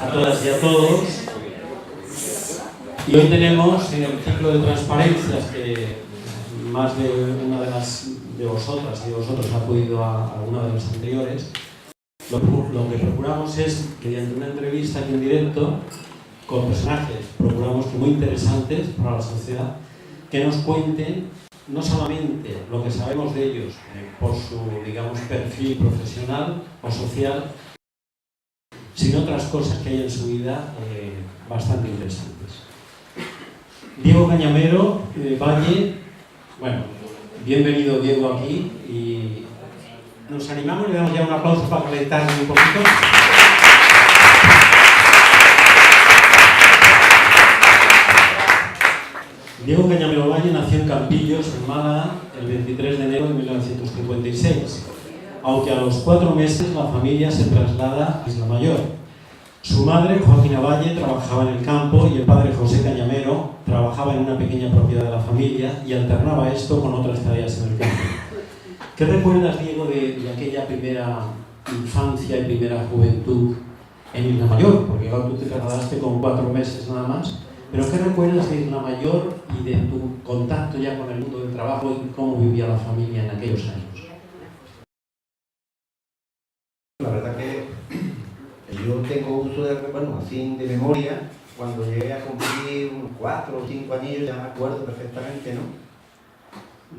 a todas y a todos. Y hoy tenemos en el ciclo de transparencias que más de una de vosotras y de vosotros ha acudido a alguna de las anteriores. Lo que procuramos es, mediante una entrevista aquí en directo, con personajes, procuramos que muy interesantes para la sociedad, que nos cuenten no solamente lo que sabemos de ellos por su, digamos, perfil profesional o social, sino otras cosas que hay en su vida bastante interesantes. Diego Cañamero, Valle, bueno, bienvenido Diego aquí y nos animamos y le damos ya un aplauso para calentarle un poquito. Diego Cañamero Valle nació en Campillos, en Málaga, el 23 de enero de 1956, aunque a los 4 meses la familia se traslada a Isla Mayor. Su madre, Joaquina Valle, trabajaba en el campo y el padre José Cañamero trabajaba en una pequeña propiedad de la familia y alternaba esto con otras tareas en el campo. ¿Qué recuerdas, Diego, de aquella primera infancia y primera juventud en Isla Mayor? Porque claro, tú te trasladaste con 4 meses nada más. ¿Pero qué recuerdas de Isla Mayor y de tu contacto ya con el mundo del trabajo y cómo vivía la familia en aquellos años? La verdad que yo tengo uso de, bueno, así de memoria, cuando llegué a cumplir unos 4 o 5 años, ya me acuerdo perfectamente, ¿no?,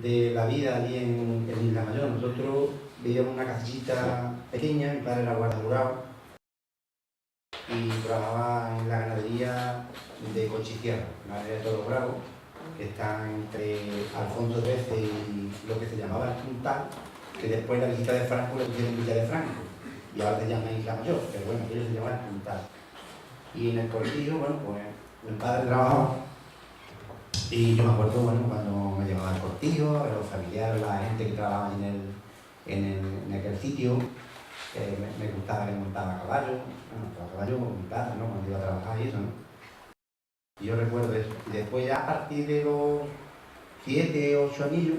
de la vida allí en Isla Mayor. Nosotros vivíamos en una casita pequeña, mi padre era guardia rural y trabajaba en la ganadería de Cochicierra, la ganadería de Toros Bravos, que está entre Alfonso XIII y lo que se llamaba el Puntal, que después la visita de Franco le pusieron Villa de Franco, y ahora se llama Isla Mayor, pero bueno, aquello se llama el Puntal. Y en el cortijo, bueno, pues mi padre trabajaba, y yo me acuerdo, bueno, cuando me llevaba al cortijo, a los familiares, la gente que trabajaba en aquel sitio, me gustaba que montaba a caballo, bueno, a caballo con mi padre, ¿no?, cuando iba a trabajar y eso, ¿no? Y yo recuerdo eso. Y después ya a partir de los 7, 8 anillos,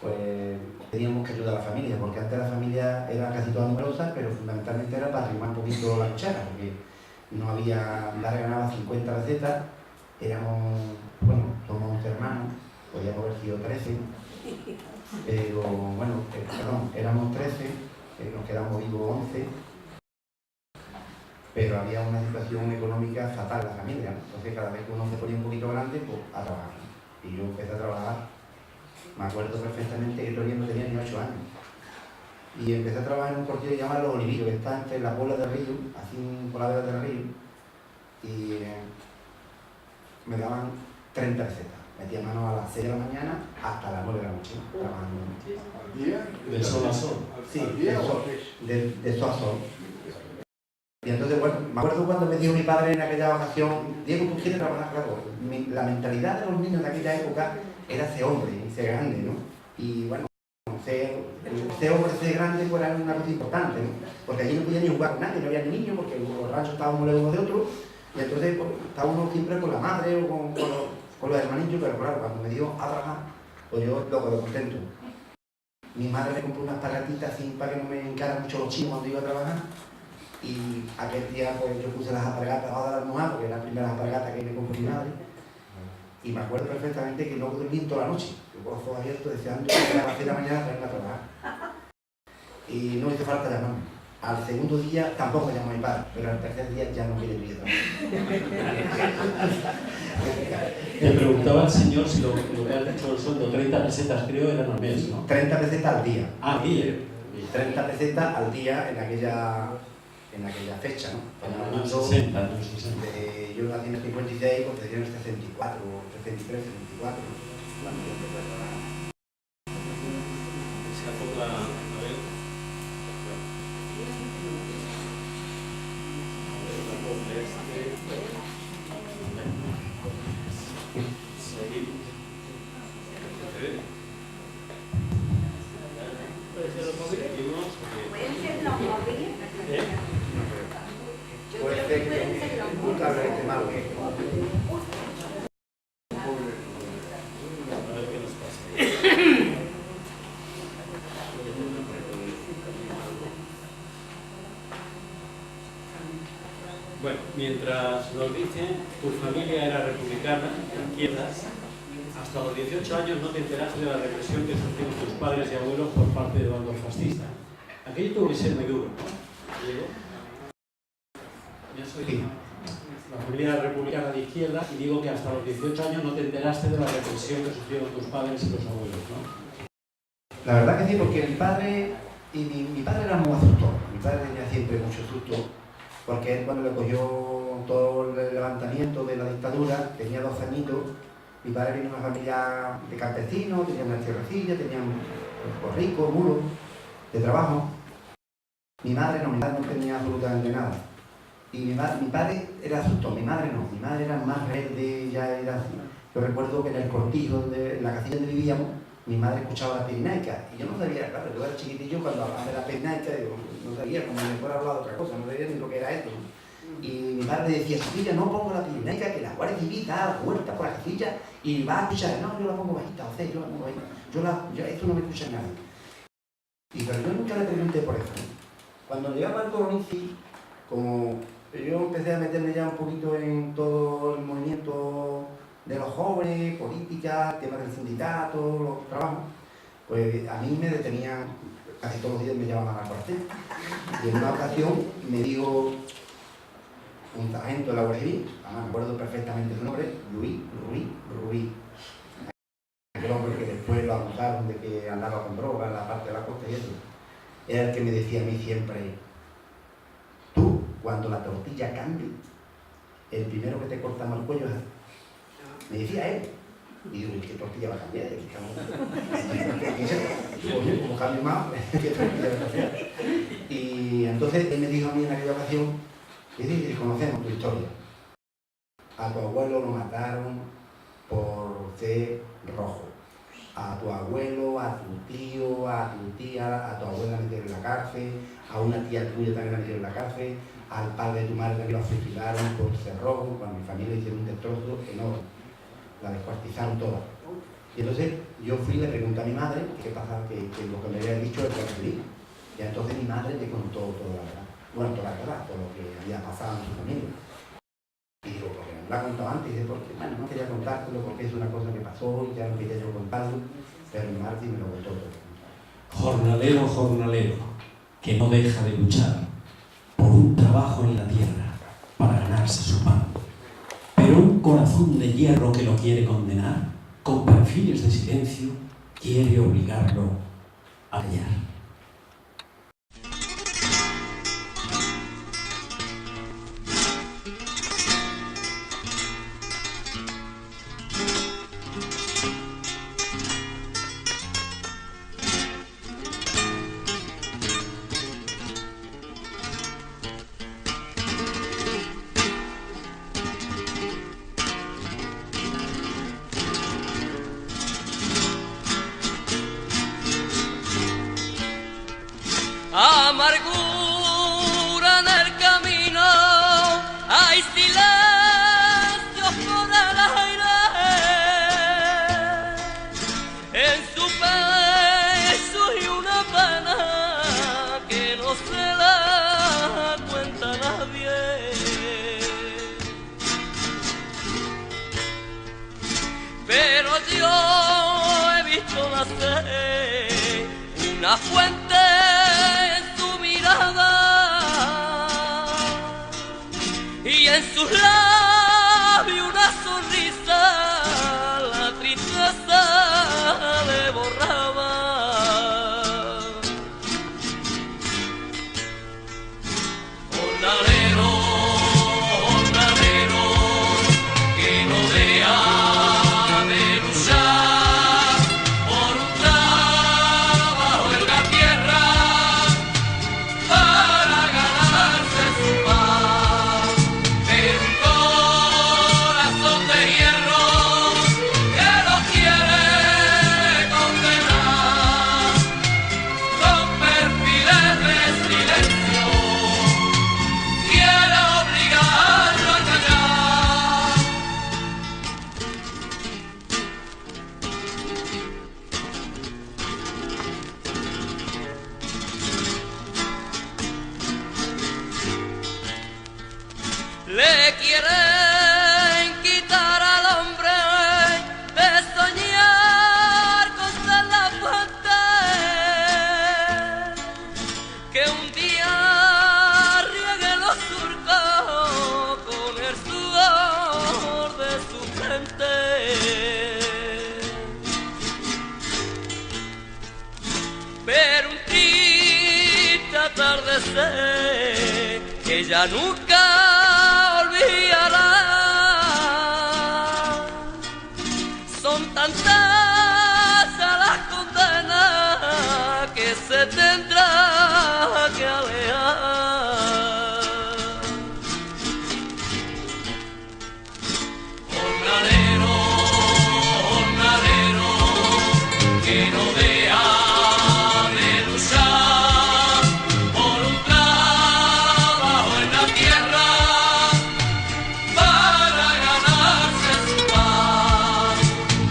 pues teníamos que ayudar a la familia, porque antes la familia era casi toda numerosa, pero fundamentalmente era para arrimar un poquito la cuchara, porque no había, mi padre ganaba 50 pesetas, éramos, bueno, somos 11 hermanos, podíamos haber sido 13, pero bueno, perdón, éramos 13, nos quedamos vivos 11, pero había una situación económica fatal en la familia, ¿no? Entonces cada vez que uno se ponía un poquito grande, pues a trabajar, ¿no? Y yo empecé a trabajar, me acuerdo perfectamente que todavía no tenía ni 8 años, y empecé a trabajar en un cortillo llamado Los Olivillos, que está entre la Puebla del Río, así por la vera del río, y me daban 30 pesetas. Metía mano a las 6 de la mañana hasta las 9 de la noche, ¿no?, trabajando. ¿Al día? ¿De sol a sol? Sí, de sol a sol. Y entonces, bueno, me acuerdo cuando me dijo mi padre en aquella ocasión: Diego, ¿tú quieres trabajar? Claro, la mentalidad de los niños de aquella época era ser hombre y ser grande, ¿no? Y bueno, ser hombre, ser grande, pues era una cosa importante, ¿no? Porque allí no podía ni jugar con nadie, no había ni niños, porque los ranchos estaban muy lejos de otros, y entonces pues, estaba uno siempre con la madre o con los hermanillos, pero claro, cuando me dio a trabajar, pues yo lo quedé contento. Mi madre me compró unas palatitas así para que no me encaran mucho los chinos cuando iba a trabajar. Y aquel día pues yo puse las alpargatas abajo de la almohada, porque eran las primeras alpargatas que me compró mi madre. Y me acuerdo perfectamente que no dormí toda la noche, yo con los ojos abiertos deseando que a las 6 de la mañana para irme a trabajar. Y no hizo falta llamarme. Al segundo día tampoco me llamó mi padre, pero al tercer día ya no quería ir a trabajar. Le preguntaba al señor si lo que has dicho el sueldo, 30 pesetas creo, eran al mes, ¿no? 30 pesetas al día. Ah, bien. 30 pesetas al día en aquella fecha, ¿no? En los 60, en los 60. Yo nací en el 56, pues serían el 64, 63, 64. Bueno, yo empecé a trabajar. Puede ser que un cable esté malo. mientras nos dicen tu familia era republicana, izquierdas, hasta los 18 años no te enteraste de la represión que sufrieron tus padres y abuelos por parte de bandos fascistas. Aquello tuvo que ser muy duro, ¿no? Diego, yo soy la familia republicana de izquierda y digo que hasta los 18 años no te enteraste de la represión que sufrieron tus padres y los abuelos, ¿no? La verdad que sí, porque mi padre era muy asustón. Mi padre tenía siempre mucho susto, porque él cuando le cogió todo el levantamiento de la dictadura, tenía 2 añitos. Mi padre vino de una familia de campesinos, tenía una tierrecilla, tenía un borrico, muros de trabajo. Mi madre no tenía absolutamente nada. Y mi padre era asustón, mi madre no. Mi madre era más verde, ya era así. Yo recuerdo que en el cortijo, en la casilla donde vivíamos, mi madre escuchaba la pirinaica. Y yo no sabía, claro, yo era chiquitillo cuando hablaba de la pirinaica, no sabía, como me fuera a hablar de otra cosa, no sabía ni lo que era esto. Y mi padre decía, Sofía, no pongo la pirinaica, que la Guardia Civil da vuelta por la casilla y va a escuchar. No, yo la pongo bajita, o sea, yo la pongo bajita. Esto no me escucha nadie. Pero yo nunca le pregunté por eso. Cuando llegaba al Colonici, como yo empecé a meterme ya un poquito en todo el movimiento de los jóvenes, política, temas del sindicato, los trabajos, pues a mí me detenían, casi todos los días me llamaban al cuartel. Y en una ocasión me dijo un sargento de la Guardia Civil, me acuerdo perfectamente su nombre, Ruiz. Aquel hombre que después lo acusaron de que andaba con droga en la parte de la costa y eso, era el que me decía a mí siempre, tú, cuando la tortilla cambie, el primero que te cortamos el cuello es él. Me decía él. Y digo, ¿qué tortilla va a cambiar? Oye, como cambie más, ¿qué tortilla va a cambiar? Y entonces él me dijo a mí en aquella ocasión, y conocemos tu historia. A tu abuelo lo mataron por ser rojo. A tu abuelo, a tu tío, a tu tía, a tu abuela la metieron en la cárcel, a una tía tuya también la metieron en la cárcel, al padre de tu madre también lo fusilaron por ser rojo, cuando mi familia hicieron un destrozo enorme, la descuartizaron toda. Y entonces yo fui y le pregunté a mi madre qué pasaba, que lo que me había dicho el Guardia. Y entonces mi madre me contó toda la verdad. Bueno, toda la verdad, todo lo que había pasado en su familia. Y digo, porque me lo ha contado antes, porque bueno, no quería contártelo porque es una cosa que pasó y ya no quería yo contarlo, pero mi madre me lo contó todo. Jornalero, jornalero, que no deja de luchar por un trabajo en la tierra para ganarse su pan. Pero un corazón de hierro que lo quiere condenar, con perfiles de silencio, quiere obligarlo a callar. Amargura en el camino, hay silencio por el aire, en su pecho y una pena que no se la cuenta nadie. Pero yo he visto nacer una fuente y en sus labios una sonrisa, la tristeza le borraba. Jornalero, jornalero, que no deja de luchar por un trabajo en la tierra. Pero un triste atardecer que ya nunca olvidará. Son tantas las condenas que se tendrá que alejar. Jornalero, jornalero, que no deja de luchar por un trabajo en la tierra para ganarse su pan.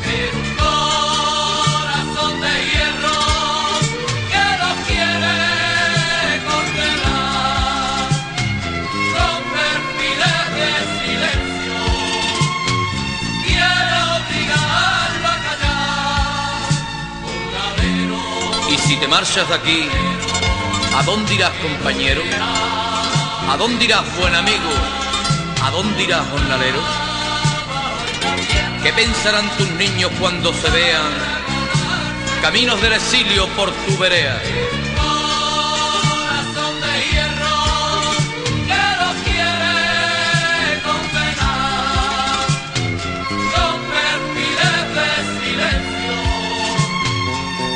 En un corazón de hierro que lo quiere condenar, con perfiles de silencio quiere obligarlo a callar. Jornalero, Y si te marchas de aquí, ¿a dónde irás, compañero? ¿A dónde irás, buen amigo? ¿A dónde irás, jornalero? ¿Qué pensarán tus niños cuando se vean caminos del exilio por tu vereda? corazón de hierro que lo quiere condenar, con perfiles de silencio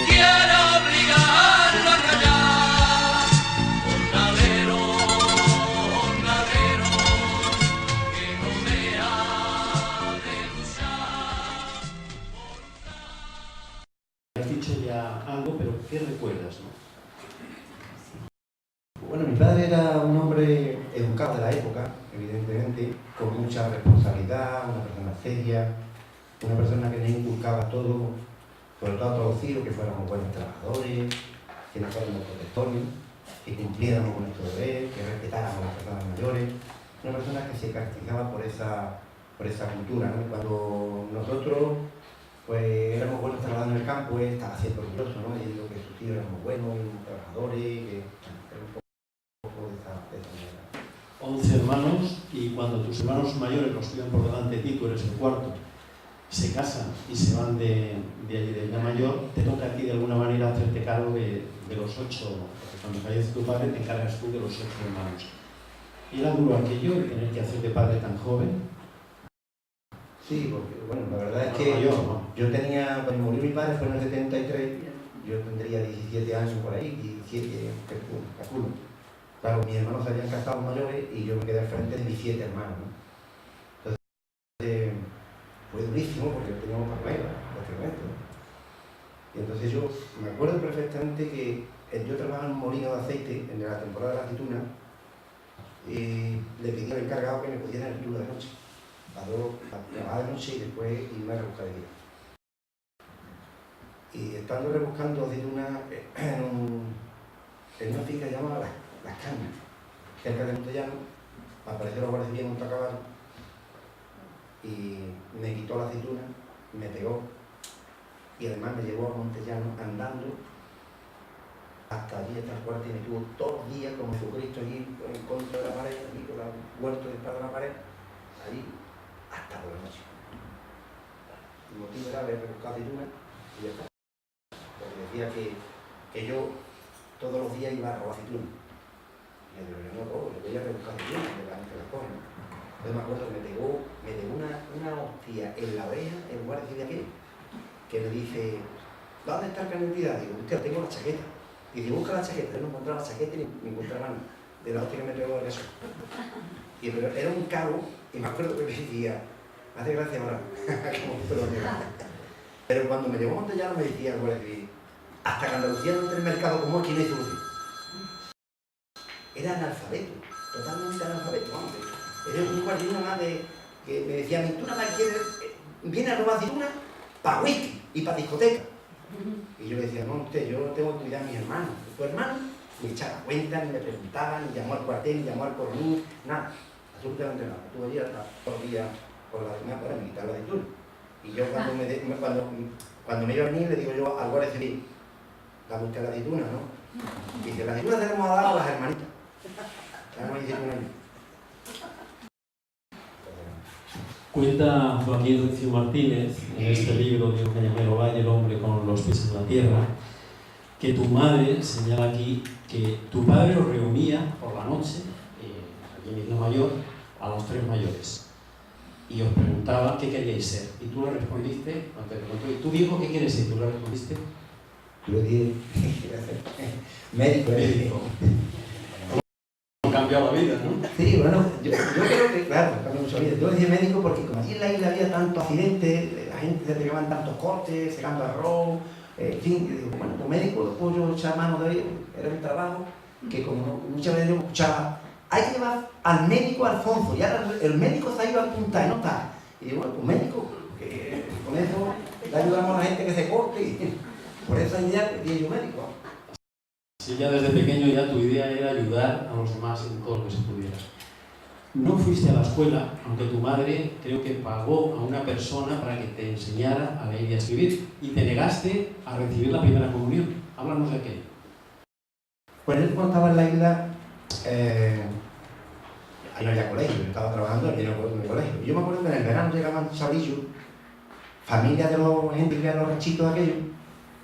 quiere obligarlo a callar. Jornalero, jornalero, que no deja de luchar. Has dicho ya algo, pero ¿qué recuerdas, no? Bueno, mi padre era un hombre educado de la época, evidentemente, con mucha responsabilidad, una persona seria, una persona que nos inculcaba todo, sobre todo a todos los hijos, que fuéramos buenos trabajadores, que no fuéramos protectores, que cumpliéramos con nuestro deber, que respetáramos a las personas mayores, una persona que se caracterizaba por esa cultura, ¿no? Cuando nosotros pues éramos buenos trabajando en el campo, él estaba siempre orgulloso, ¿no? Diciendo que sus hijos éramos buenos, trabajadores, que era un poco de esa manera. 11 hermanos, y cuando tus hermanos mayores, los que iban por delante de ti, tú eres el cuarto, se casan y se van de allí de la mayor, te toca a ti de alguna manera hacerte cargo de los 8, porque cuando fallece tu padre te encargas tú de los 8 hermanos. ¿Y era duro aquello, el tener que hacer de padre tan joven? Sí, porque bueno, la verdad es No, que mayor, ¿no? yo tenía, cuando murió mi padre fue en el 73, yo tendría 17 años por ahí, 17, calculo. Claro, mis hermanos se habían casado mayores y yo me quedé al frente de mis 7 hermanos, ¿no? Entonces, fue durísimo porque teníamos papeles, prácticamente, ¿no? Y entonces yo me acuerdo perfectamente que yo trabajaba en un molino de aceite en la temporada de la aceituna y le pedí al encargado que me pusiera el turno de noche. Trabajar de noche y después irme a rebuscar de día. Y estando rebuscando aceitunas en una finca llamada Las Cañas, cerca de Montellano, apareció la Guardia Civil montada a caballo y me quitó la aceituna, me pegó y además me llevó a Montellano andando hasta allí, hasta el cuarto, y me tuvo todos los días como Jesucristo allí en contra de la pared, allí con el huerto de espada de la pared, allí hasta por la noche. El motivo era haber rebuscado aceitunas y ya está. Porque decía que yo todos los días iba a robar aceitunas. Y yo digo, yo no robo, yo voy a rebuscar aceitunas, que las cogen. Entonces me acuerdo que me pegó una hostia en la oreja, el guardia civil aquel, que me dice, ¿dónde está el carnet de identidad? Digo, usted, tengo la chaqueta. Y dice, busca la chaqueta. Él no encontraba la chaqueta ni encontraba nada de la hostia que me pegó el eso. Y pero era un cabo, y me acuerdo que me decía, hace gracia ahora, pero cuando me llevó a Montellano me decía el guardia civil, hasta que Andalucía no entre el mercado como aquí no hay solución. Era analfabeto, totalmente analfabeto, vamos. Era un guardia nada más que me decía, tú nada más quieres, viene a robar aceitunas para whisky y para discoteca. Y yo le decía, no, usted, yo tengo que cuidar a mis hermanos. Tu hermano me echaba cuenta, ni me preguntaba, ni llamó al cuartel, ni llamó al coronel, nada. Absolutamente nada. Estuve allí hasta todos los días por la mañana para me quitar la aceituna. Y yo cuando me iba a venir le digo yo al guardia civil, dame usted la aceituna, ¿no? Y dice, la aceituna se la hemos dado a las hermanitas. Ya no hay aceituna ahí. Cuenta Joaquín Riccio Martínez, en este libro de Cañamero Valle, El hombre con los pies en la tierra, que tu madre, señala aquí, que tu padre os reunía por la noche, aquí en Isla Mayor, a los tres mayores, y os preguntaba qué queríais ser. Y tú le respondiste, cuando te preguntó, ¿y tú, viejo, qué quieres ser? Y tú le respondiste, Yo le dije, médico. médico. Ha cambiado la vida, ¿no? Sí, bueno, yo creo que, claro, cambió mucho la vida. Yo decía médico porque como allí en la isla había tantos accidentes, la gente se pegaban tantos cortes, secando arroz, en fin, y digo, bueno, pues médico, después yo echaba mano de ello, era mi trabajo, que como muchas veces yo escuchaba, hay que llevar al médico Alfonso, y ahora el médico se ha ido a apuntar y no está. Y digo, bueno, pues médico, que con eso le ayudamos a la gente que se corte, y por esa idea que dije yo médico. Si ya desde pequeño ya tu idea era ayudar a los demás en todo lo que se pudiera. No fuiste a la escuela, aunque tu madre creo que pagó a una persona para que te enseñara a leer y a escribir, y te negaste a recibir la primera comunión. Háblanos de aquello. Pues yo cuando estaba en la isla, ahí no había colegio, yo estaba trabajando aquí en el colegio. Y yo me acuerdo que en el verano llegaban chavalillos, familias de los gente que eran los ranchitos aquellos,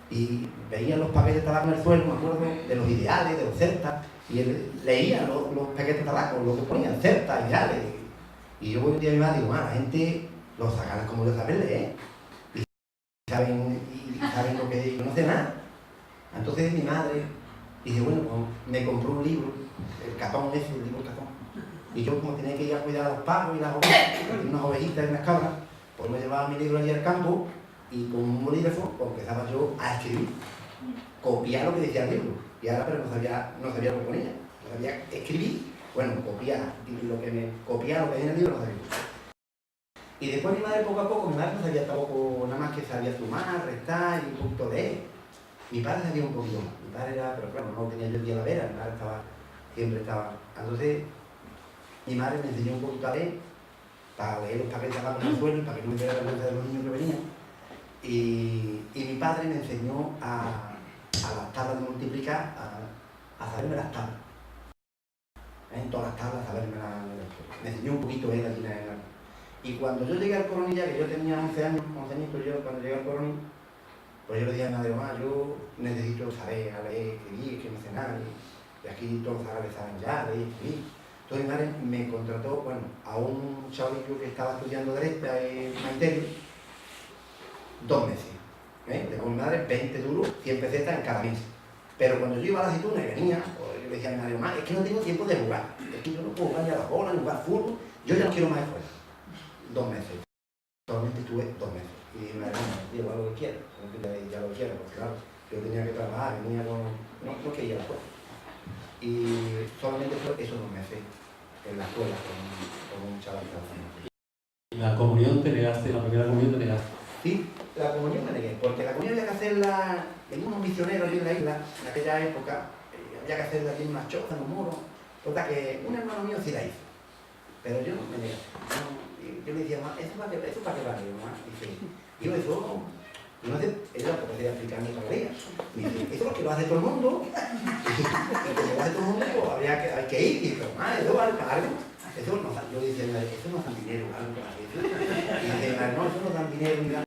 y veían los paquetes de tabaco en el suelo, me acuerdo, de los ideales, de los celtas, y él leía los paquetes de tabaco, lo que ponían, celtas, ideales. Y yo voy un día a mi madre y digo, la gente, los sacanas como yo saben leer, y saben lo que yo no sé nada. Entonces mi madre dice, bueno, pues me compró un libro, el catón ese, el libro catón. Y yo como tenía que ir a cuidar a los pavos y las ovejas, unas ovejitas y unas cabras, pues me llevaba mi libro allí al campo, y con un bolígrafo pues empezaba yo a escribir, copiar lo que decía el libro. Y ahora pero no sabía lo que ponía, no sabía escribir, bueno, copiar lo que hay en el libro no sabía. Y después mi madre poco a poco, mi madre no sabía tampoco nada más que sabía sumar, restar y un poquito de. Mi padre sabía un poquito más, mi padre era, pero claro, no tenía yo el día a la vera, mi padre siempre estaba. Entonces, mi madre me enseñó un poquito a leer, para leer los papeles de abajo en el suelo y para que no me diera vergüenza de los niños que venían. Y mi padre me enseñó a las tablas de multiplicar, a saberme las tablas. En todas las tablas, a saberme me enseñó un poquito él aquí en el. Y cuando yo llegué al Coronil, ya que yo tenía 11 años, cuando llegué al Coronil, pues yo le dije a mi madre, mamá, yo necesito saber a leer, escribir, que no sé nada, y aquí todos los árabes saben ya leer, escribir. Entonces mi madre me contrató, bueno, a un chavalillo que estaba estudiando Derecho en Maiterio, 2 meses. Le con mi madre 20 duros, 100 pesetas en cada mes. Pero cuando yo iba a la aceituna y venía, pues yo le decía a mi madre, mamá, es que no tengo tiempo de jugar. Es que yo no puedo jugar ya a la bola, ni jugar fútbol. Yo ya no quiero más escuela. 2 meses. Solamente estuve 2 meses. Y mi madre, digo, haz lo que quieras. Ya lo quiero, porque claro, yo tenía que trabajar, venía con. No quería la escuela. Y solamente fue esos 2 meses en la escuela con un chaval que estaba. ¿Y la comunión te negaste, la primera comunión te negaste? Sí, la comunión me negué, porque la comunión había que hacerla en unos misioneros allí en la isla, en aquella época, había que hacerla aquí en unas chozas, en un muro. Total que un hermano mío sí la hizo, pero yo me negué. Yo le decía, mamá, ¿eso para qué vale, mamá? Dice, yo eso, no sé, ella podría explicar mi familia. Dice, eso es lo que lo hace todo el mundo. Dice, lo hace todo el mundo, pues hay que ir. Y dice, mamá, eso vale para algo. Eso no, yo decía, eso no dan dinero, algo para eso. Y dice, no, eso no dan dinero, ni dan.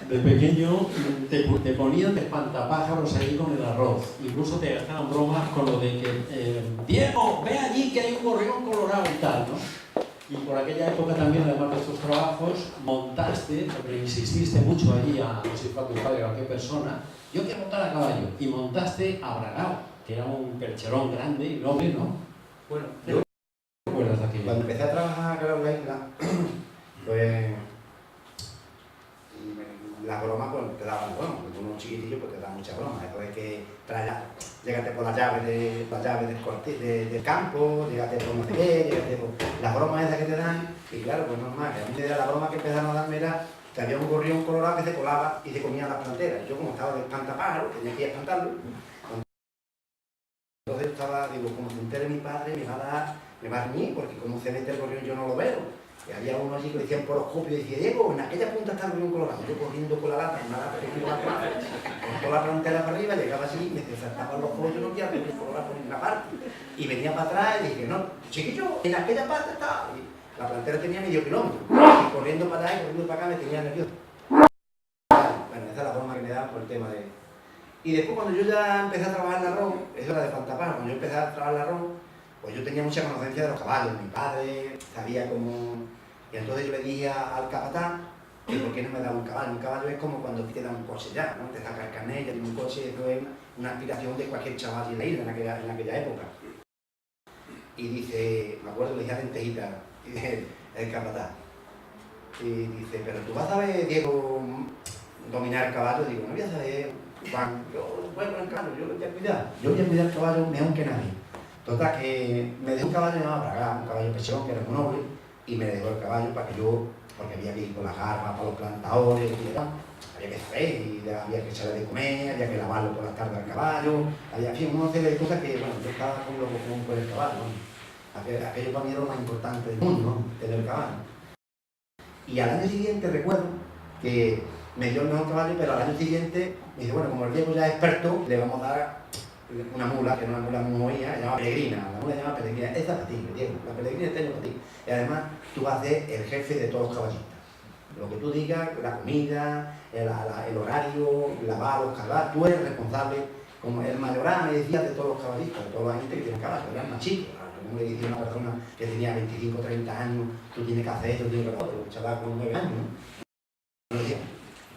De pequeño te ponían de espantapájaros ahí con el arroz. Incluso te gastaban bromas con lo de que Diego, ve allí que hay un gorrión colorado y tal, ¿no? Y por aquella época también, además de estos trabajos, montaste, porque insististe mucho allí no sé si fue a tu padre o a qué persona, yo quiero montar a caballo. Y montaste a Bragao, que era un percherón grande y noble, ¿no? Bueno, yo cuando empecé a trabajar acá en la isla, pues las bromas pues te daban bromas, porque unos chiquitillos pues te daban muchas bromas. Eso es que llegate por las llaves del campo, llegate por no sé qué, llegate por las bromas esas que te dan. Y claro, pues normal, que a mí la broma que empezaron a darme era que había un gorrión colorado que se colaba y se comía las planteras. Yo como estaba de espantapájaro, tenía que ir a espantarlo. Entonces estaba, digo, como se entere mi padre me va a reñir, porque como se mete el gorrión yo no lo veo. Y había uno allí que le decían poroscopio y decía, Diego, en aquella punta está el río Colorado. Yo corriendo con la lata, una lata que me iba a tomar, con toda la frontera para arriba, llegaba así, me saltaban los pollos, no quiero el río Colorado por ninguna parte. Y venía para atrás y dije, no, chiquillo, en aquella parte está. Y la plantera tenía medio kilómetro. Y corriendo para allá y corriendo para acá me tenía nervioso. Bueno, esa es la forma que me daban por el tema de... Y después cuando yo ya empecé a trabajar el arroz, eso era de Fantapar, cuando yo empecé a trabajar el arroz, pues yo tenía mucha conocencia de los caballos, mi padre sabía cómo... Y entonces yo le dije al capataz que por qué no me daba un caballo. Un caballo es como cuando te dan un coche ya, ¿no? Te saca el carnet, ya tiene un coche, eso es una aspiración de cualquier chaval en la isla en aquella época. Y dice, me acuerdo, le dije a Lentejita, y dije, el capataz, y dice, pero tú vas a ver, Diego, dominar el caballo. Digo, no voy a saber, Juan, yo juego en el caballo, yo lo voy a cuidar. Yo voy a cuidar el caballo mejor que nadie. Total, que me dejó un caballo llamado Braga, un caballo pechón, que era muy noble, y me dejó el caballo para que yo, porque había que ir con las armas para los plantadores, y demás, había que saber, y había que echarle de comer, había que lavarlo por las tardes al caballo, había, en fin, una serie de cosas que, bueno, yo estaba con lo común con el caballo, ¿no? Aquello para mí era lo más importante del mundo, ¿no? Tener el caballo. Y al año siguiente recuerdo que me dio el mejor caballo, pero al año siguiente me dice, bueno, como el Diego ya es experto, le vamos a dar una mula, que era una mula muy movida, se llama Peregrina, la mula se llama Peregrina, esta para ti, Diego, la Peregrina este año para ti. Y además tú vas a ser el jefe de todos los caballistas. Lo que tú digas, la comida, el horario, lavar los caballos, tú eres responsable, como el mayoral me decía de todos los caballistas, de toda la gente que tiene caballos, eran más chicos. Como le decía a una persona que tenía 25 o 30 años, tú tienes que hacer esto, tienes que hacer otro, un chaval con 9 años, ¿no?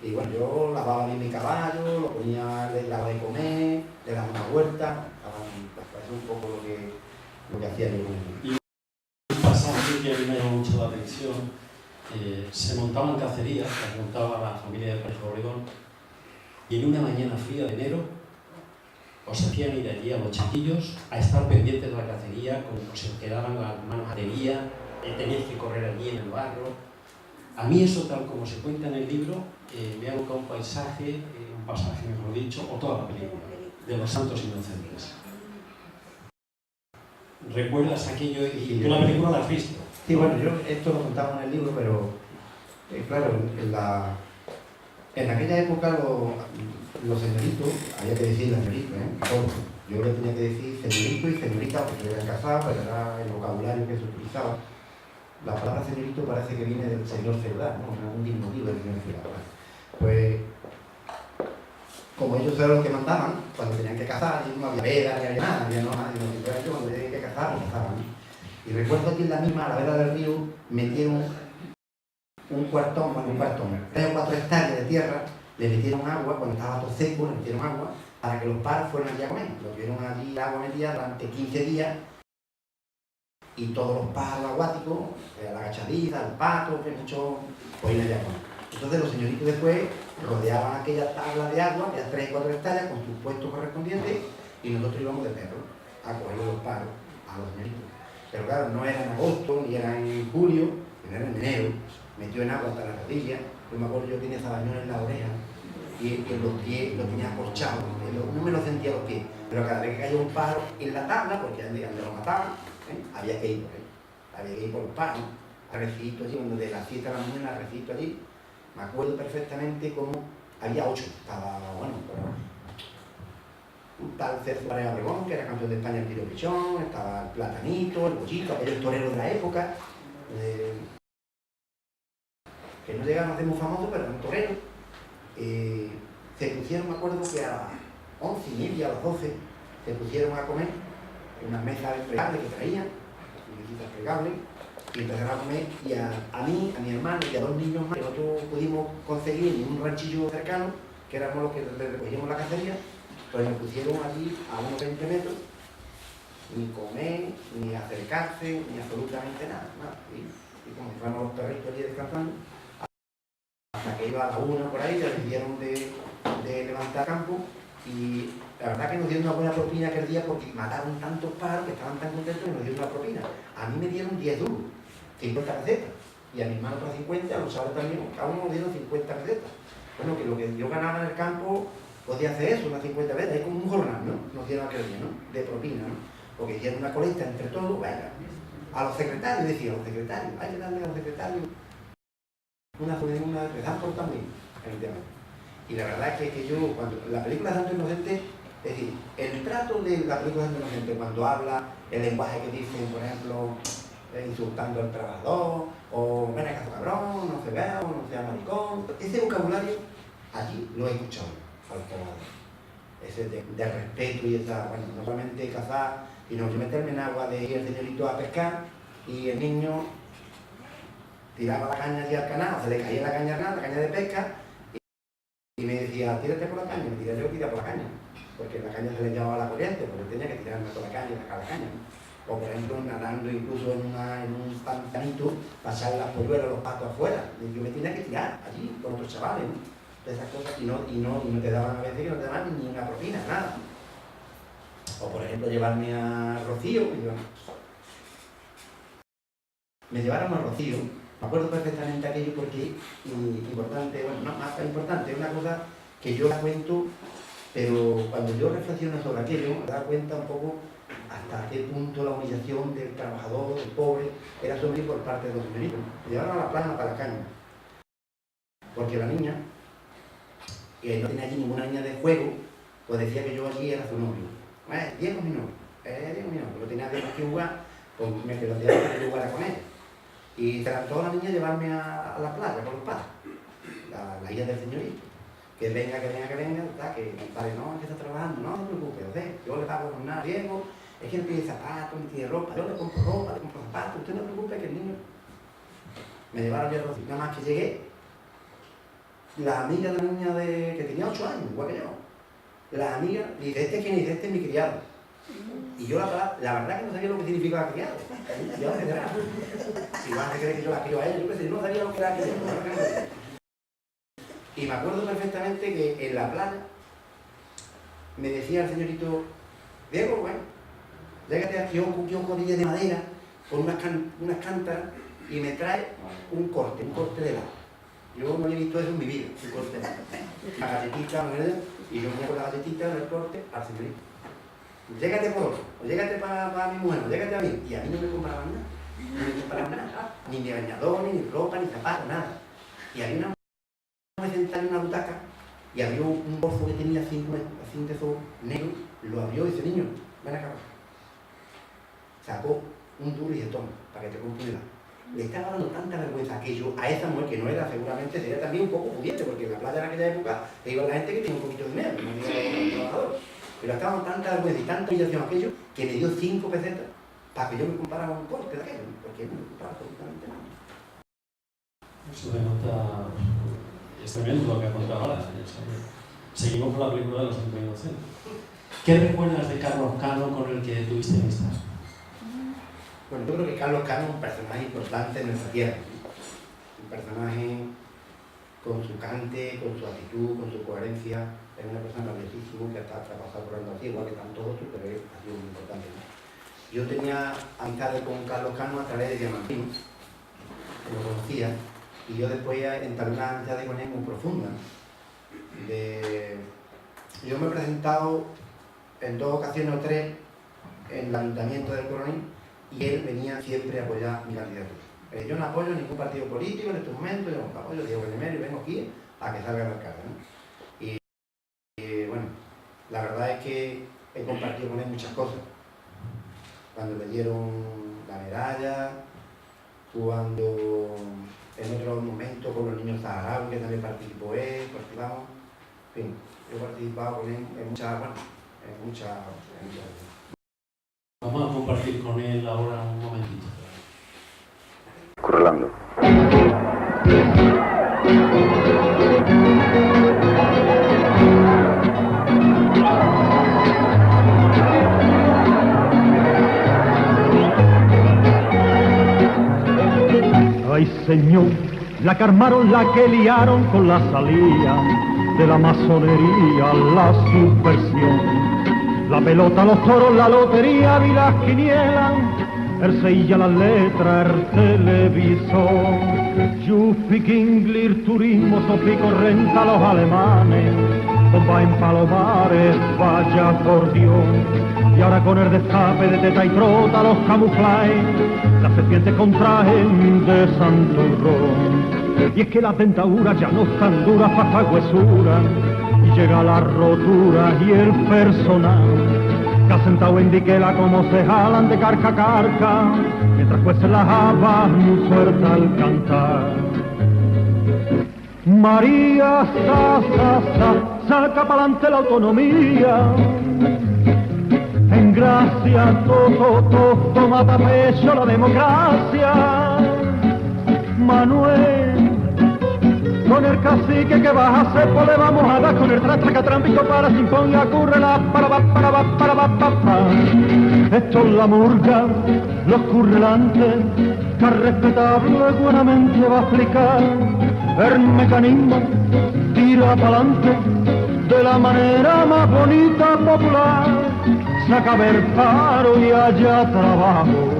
Y bueno, yo lavaba bien mi caballo, lo ponía, le daba de comer, le daba una vuelta, eso es un poco lo que hacía yo. Y un pasaje que a mí me llamó mucho la atención, se montaban cacerías, las montaba la familia de Pérez Obregón, y en una mañana fría de enero os hacían ir allí a los chiquillos a estar pendientes de la cacería, como se os quedaban las manos a batería, teníais que correr allí en el barro. A mí eso, tal como se cuenta en el libro, me ha evocado un paisaje, un pasaje mejor dicho, o toda la película, de los santos inocentes. ¿Recuerdas aquello? Y tú la película la has visto. Sí, bueno, yo esto lo contaba en el libro, pero claro, en aquella época los señoritos, había que decir señorito, yo le tenía que decir señorito y señorita porque eran casados, pero era el vocabulario que se utilizaba. La palabra señorito parece que viene del señor feudal, ¿no? Un diminutivo del señor feudal. Pues, como ellos eran los que mandaban, cuando tenían que cazar, no había veda, ni había nada, simplemente cuando tenían que cazar, lo cazaban. Y recuerdo que en la misma, a la vera del río, metieron un cuartón, 3 o 4 hectáreas de tierra, le metieron agua, cuando estaba todo seco, le metieron agua, para que los paros fueran allí a comer. Lo tuvieron allí agua metida durante 15 días, y todos los pájaros acuáticos, la agachadiza, el pato, que mucho, pues allá a comer. Entonces los señoritos después rodeaban aquella tabla de agua, aquellas 3 o 4 hectáreas, con sus puestos correspondientes, y nosotros íbamos de perro a coger los paros a los señoritos. Pero claro, no era en agosto, ni era en julio, era en enero, metió en agua hasta la rodilla. Yo me acuerdo, yo tenía sabañones en la oreja y en los pies los tenía acorchados, no me lo sentía los pies, pero cada vez que caía un pájaro en la tabla, porque donde lo mataban, había que ir por él, había que ir por los pájaros, arrecito allí, cuando de las 7 de la mañana arrecito allí. Me acuerdo perfectamente cómo había 8, estaba, bueno, un tal Cercio Pareja Obregón, que era campeón de España en tiro pichón, estaba el Platanito, el Bollito, aquellos toreros de la época, que no llegaron a ser muy famosos, pero eran toreros. Se pusieron, me acuerdo que a las 11:30, a las 12, se pusieron a comer en unas mesas plegables que traían, mesitas plegables, y empezaron a comer, y a mí, a mi hermano y a 2 niños más que nosotros pudimos conseguir en un ranchillo cercano, que éramos los que le recogíamos la cacería, pues nos pusieron allí a unos 20 metros, ni comer, ni acercarse, ni absolutamente nada. Y como si fuéramos los perritos allí descansando, hasta que iba a la 1 por ahí, decidieron de levantar campo, y la verdad que nos dieron una buena propina aquel día porque mataron tantos pájaros que estaban tan contentos y nos dieron una propina. A mí me dieron 10 duros, 50 pesetas, y a mi hermano otras 50, a los sábados también, cada uno nos dieron 50 pesetas. Bueno, que lo que yo ganaba en el campo podía hacer eso, unas 50 veces, es como un jornal, ¿no? Nos dieron aquel día, ¿no? De propina, ¿no? Porque hicieron una colecta entre todos, venga, a los secretarios, decía, a los secretarios, hay que darle a los secretarios una que se han portado bien, efectivamente. Y la verdad es que yo, cuando la película Santo Inocente, es decir, el trato de la película Santo Inocente, cuando habla, el lenguaje que dicen, por ejemplo, insultando al trabajador, o ven acá cabrón, no se vea, no sea maricón, ese vocabulario allí lo he escuchado a los trabajadores. Ese de respeto y esa, bueno, no solamente cazar, sino que meterme en agua de ir el señorito a pescar y el niño tiraba la caña allí al canal, se le caía la caña al canal, la caña de pesca, y me decía, tírate por la caña, me tiré yo, tira por la caña, porque la caña se le llevaba a la corriente, porque tenía que tirarme por la caña y sacar la caña. O por ejemplo, nadando incluso en un pantanito, pasar las polluelas, los patos afuera, y yo me tenía que tirar allí con otros chavales, ¿no? De esas cosas, y no te daban a veces que no te daban ni una propina, nada. O por ejemplo, llevarme a Rocío, me llevaron a Rocío, me acuerdo perfectamente aquello porque importante, bueno, no, más que importante, es una cosa que yo la cuento, pero cuando yo reflexiono sobre aquello, me da cuenta un poco hasta qué punto la humillación del trabajador, del pobre, era sometido por parte de los señoritos. Me llevaron a la plana para la caña, porque la niña, que no tenía allí ninguna niña de juego, pues decía que yo allí era su novio. 10 minutos, pero tenía que jugar, pues me quedé que yo jugara con ella. Y trató a la niña llevarme a la playa con los padres, la hija del señorito. Que venga, que mi padre no, es que está trabajando, no se preocupe, yo le pago nada, Diego, es que no tiene zapatos, ni tiene ropa, yo le compro ropa, le compro zapatos, usted no se preocupe que el niño... Me llevaron ya a Rocío, nada más que llegué, la amiga de la niña que tenía 8 años, igual que yo, la amiga dice, ¿este quién es? Este es mi criado. Y yo la verdad que no sabía lo que significaba criado. Igual se cree que yo la crio a ella, yo no sabía lo que era criado. Y me acuerdo perfectamente que en la playa me decía el señorito, Diego, bueno, llégate aquí, yo un codilla de madera con unas cántaras y me trae un corte de helado. Yo no había visto eso en mi vida, un corte de helado. La galletita, y yo me con la galletita en el corte al señorito. Llégate por otro, o llégate para mi mujer, o llégate a mí. Y a mí no me compraban nada. No me compraban nada. Ni de bañador, ni ropa, ni zapatos, nada. Y había una me senté en una butaca y abrió un bolso que tenía así de esos negros, lo abrió y dice, niño, ven acá. Sacó un duro y dice, toma, para que te compre un helado. Le estaba dando tanta vergüenza aquello a esa mujer que no era, seguramente sería también un poco pudiente, porque en la playa en aquella época te iba la gente que tenía un poquito de dinero, no había los trabajadores. Pero estaba dando tanta vergüenza y tanta humillación aquello que me dio 5 pesetas para que yo me comprara un corte de aquello, porque no me compraba absolutamente nada. Eso denota... Es tremendo lo que ha contado ahora. Seguimos con la película de los Santos Inocentes. ¿Qué recuerdas de Carlos Cano con el que tuviste amistad? Bueno, yo creo que Carlos Cano es un personaje importante en nuestra tierra. Un personaje con su cante, con su actitud, con su coherencia. Es una persona valiosísima que ha pasado por Andalucía, igual que tantos otros, pero ha sido muy importante. Yo tenía amistades con Carlos Cano a través de Diamantino, que lo conocía. Y yo después entablé una amistad con él muy profunda. Yo me he presentado en 2 ocasiones o 3 en el Ayuntamiento del Coronel y él venía siempre a apoyar mi candidatura. Yo no apoyo ningún partido político en estos momentos, yo no apoyo a Diego Benemérito y vengo aquí a que salga el alcalde, ¿no? Y bueno, la verdad es que he compartido con él muchas cosas. Cuando le dieron la medalla, cuando... En otros momentos con los niños saharauis, que también participamos. En fin, yo he participado con él en muchas. Vamos a compartir con él ahora un momentito. Correlando. Ay señor, la que armaron, la que liaron con la salida de la masonería, la subversión. La pelota, los toros, la lotería, vi las quinielas, el Sevilla, las letras, el televisor. You speak English, turismo, sofico, renta, los alemanes, bomba en Palomares, vaya por Dios. Y ahora con el destape de teta y trota los camuflajes, las serpientes contraen de santurrón. Y es que las dentaduras ya no están duras hasta huesura, y llega la rotura y el personal que ha sentado en diquela como se jalan de carca a carca, mientras cuecen las habas muy fuerte al cantar. María, saca pa'lante la autonomía, en gracia, todo, mata pecho la democracia. Manuel, con el cacique que vas a hacer, pues le vamos a dar con el trámpico para simpón y acurre la para. Esto es la murga, los currelantes, que respetable buenamente va a explicar el mecanismo, tira pa'lante de la manera más bonita, popular. Saca ver paro y haya trabajo,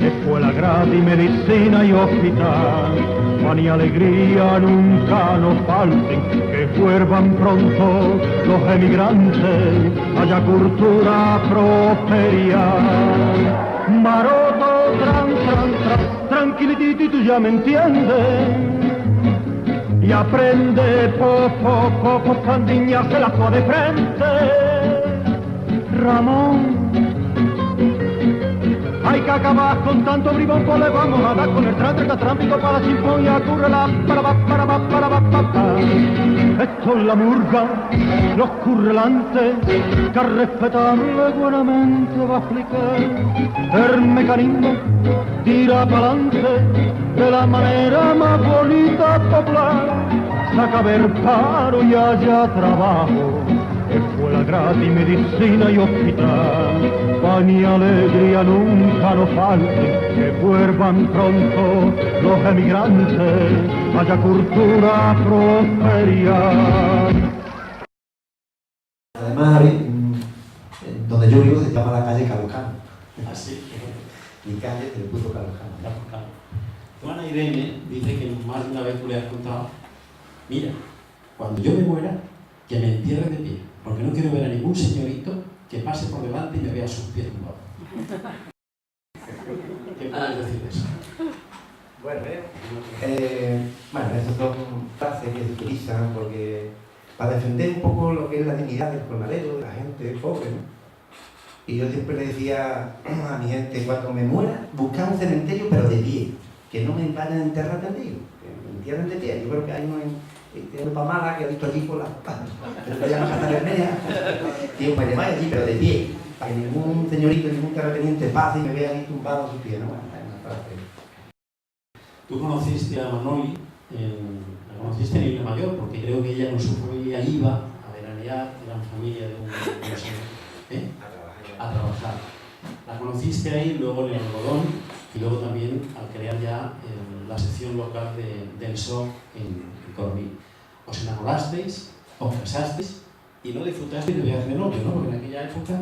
escuela gratis, medicina y hospital. Pan y alegría nunca nos falten, que vuelvan pronto los emigrantes, haya cultura, prosperidad. Maroto, tranquilitito, tú ya me entiendes, y aprende poco, pandiñarse la de frente. Ramón, hay que acabar con tanto bribón, pues le vamos a dar con el trámpico para la chimpón y acurre la para. Esto es la murga, los currelantes, que respetable buenamente va a explicar el mecanismo, tira pa'lante de la manera más bonita, popular. Saca ver paro y haya trabajo, escuela gratis, medicina y hospital. Pan y alegría nunca nos falten, que vuelvan pronto los emigrantes, haya cultura, prosperidad. Además, donde yo vivo se llama la calle Calocano. Así. Mi calle se le puso Calocano. Juana Irene dice que más de una vez tú le has contado: mira, cuando yo me muera, que me entierren de pie, porque no quiero ver a ningún señorito que pase por delante y me vea sus pies tumbados. ¿Qué puedes decir de eso? Bueno, esas son frases que se utilizan porque para defender un poco lo que es la dignidad del jornalero, de la gente pobre, ¿no? Y yo siempre le decía a mi gente, cuando me muera, buscar un cementerio pero de pie, que no me vayan a enterrar tendido, que me entierren de pie. Yo creo que hay uno en Pamala que ha visto allí por la pero que ya no casa Bermea, digo, me lleváis allí pero de pie, para que ningún señorito, ningún terrateniente pase y me vea ahí tumbado a sus pies, ¿no? Bueno, es una frase. Tú conociste a Manoli, la conociste en Isla Mayor, porque creo que ella con su familia iba a veranear, eran familia de un a trabajar. La conociste ahí, luego en el Algodón y luego también al crear ya la sección local del SOC en Coronil. Os enamorasteis, os casasteis y no disfrutasteis de viaje de novio, ¿no? Porque en aquella época...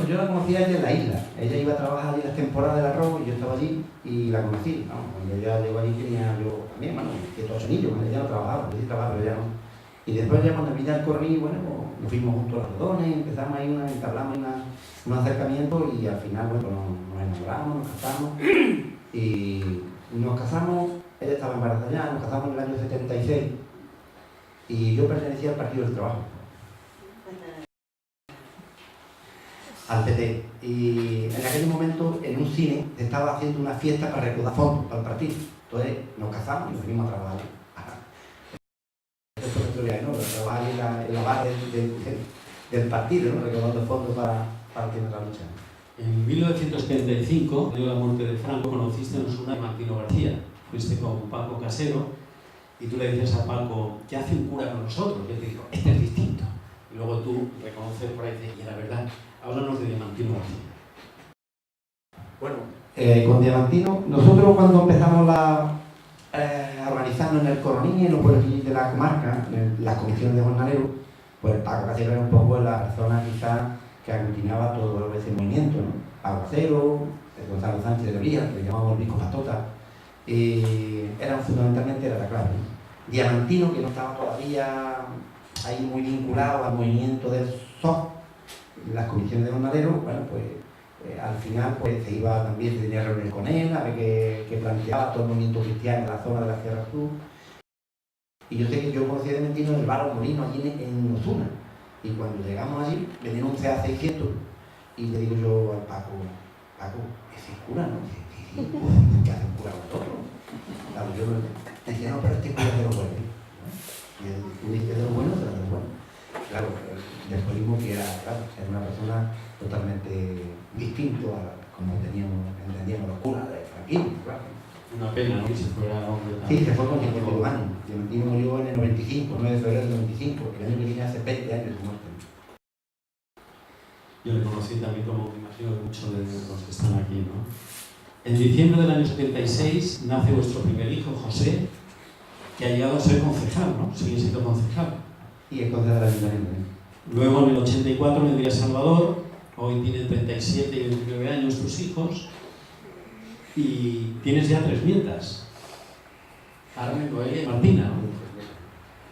Yo la conocí a ella en la isla. Ella iba a trabajar allí las temporadas del arroz y yo estaba allí y la conocí, ¿no? Cuando ella llegó allí tenía yo también, bueno, 7 o 8 niños, ella no trabajaba, yo sí trabajaba, pero ella no. Y después ya cuando vine al Coronil, bueno, pues, nos fuimos juntos a los Algodones, empezamos ahí, entablamos un acercamiento y al final, bueno, nos enamoramos, nos casamos y nos casamos, ella estaba embarazada ya, nos casamos en el año 76 y yo pertenecía al Partido del Trabajo. Al PT. Y en aquel momento, en un cine, se estaba haciendo una fiesta para recaudar fondos para el partido. Entonces nos casamos y nos fuimos a trabajar. Esto es la historia, ¿no? Trabajar en la barra del partido, ¿no? Recaudando fondos para la lucha. En 1975, de la muerte de Franco, conociste a Osuna y Martino García. Fuiste con Paco Casero y tú le decías a Paco, ¿qué hace un cura con nosotros? Y él te dijo, este es distinto. Y luego tú reconoces por ahí y dices, y la verdad, háblanos de Diamantino García. Bueno, con Diamantino, nosotros cuando empezamos a organizarnos en el Coronil y en los pueblos de la comarca, en las comisiones de jornaleros, pues Paco Casero era un poco la persona quizás que aglutinaba todo ese movimiento, ¿no? Paco Casero, Gonzalo Sánchez de Bría, que le llamábamos Visco Patota, fundamentalmente era la clave, ¿no? Diamantino, que no estaba todavía ahí muy vinculado al movimiento del SOC, las comisiones de jornaleros, bueno, pues al final pues se iba también, se tenía reuniones con él, a ver qué planteaba todo el movimiento cristiano en la zona de la Sierra Sur. Y yo sé que yo conocí a Diamantino en el bar Molino, allí en Osuna. Y cuando llegamos allí, venían un CA 600 y le digo yo al Paco, ese es cura, ¿no? Sí, ¿qué hace un cura nosotros? Claro, yo decía, no, pero este cura es de los buenos. Y él dice de los buenos, pero de los buenos. Claro, después vimos que era una persona totalmente distinto a como entendíamos los curas de franquismo, claro. Una pena, ¿no? Que se fuera hombre. Sí, se fue con 52 años. Diamantino murió en el 95, 9 de febrero del 95, el año que viene hace 20 años de su muerte. Yo le conocí también, como me imagino, muchos de los que están aquí, ¿no? En diciembre del año 76 nace vuestro primer hijo, José, que ha llegado a ser concejal, ¿no? Sigue siendo concejal. Y es concejal del ayuntamiento. Luego, en el 84, vendría Salvador. Hoy tienen 37 y 29 años tus hijos. Y tienes ya 3 nietas. Carmen, Noelia y Martina, ¿no?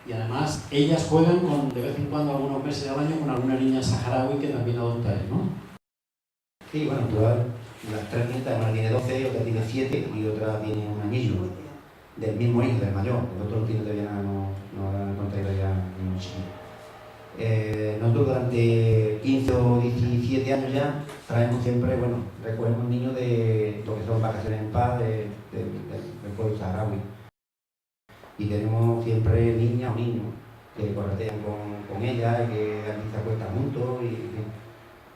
Y además, ellas juegan de vez en cuando, algunos meses al año, con alguna niña saharaui que también adopta él, ¿no? Sí, bueno, todas las 3 nietas, una tiene 12, otra tiene 7 y otra tiene un anillo del mismo hijo, del mayor. El otro no tiene todavía, no encontré todavía ningún chico. Nosotros durante 15 o 17 años ya traemos siempre, bueno, recogemos niños de lo que son vacaciones en paz del pueblo saharaui. Y tenemos siempre niñas o niños que corretean con ella y que aquí se acuestan juntos y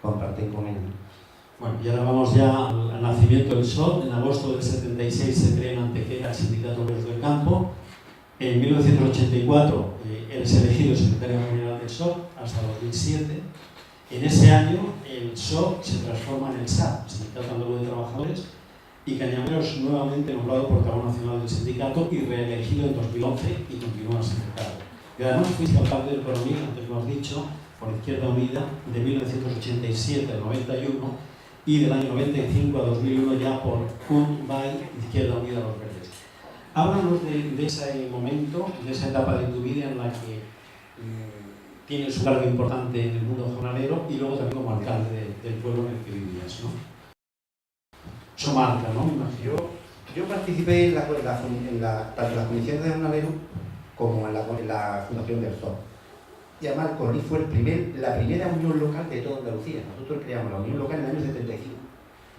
comparten con ella. Bueno, y ahora vamos ya al nacimiento del SOT. En agosto del 76 se crea en Antequera el Sindicato Obreros del Campo. En 1984 eres elegido secretario general del SOT hasta 2007. En ese año el SOT se transforma en el SAT, Sindicato Andaluz de Trabajadores, y Cañameros nuevamente nombrado portavoz nacional del sindicato y reelegido en 2011 y continúa secretario. Y además fuiste alcalde del Coronil, antes lo has dicho, por Izquierda Unida, de 1987 al 91 y del año 95 a 2001 ya por CUT, BAI, Izquierda Unida, Los Verdes. Háblanos de ese momento, de esa etapa de tu vida en la que tienes un cargo importante en el mundo jornalero y luego también como alcalde del pueblo en el que vivías, ¿no? Eso marca, ¿no? Yo participé en tanto en las comisiones de jornaleros como en la fundación del SOT. Y además el Coronil fue la primera unión local de toda Andalucía. Nosotros creamos la unión local en el año 75.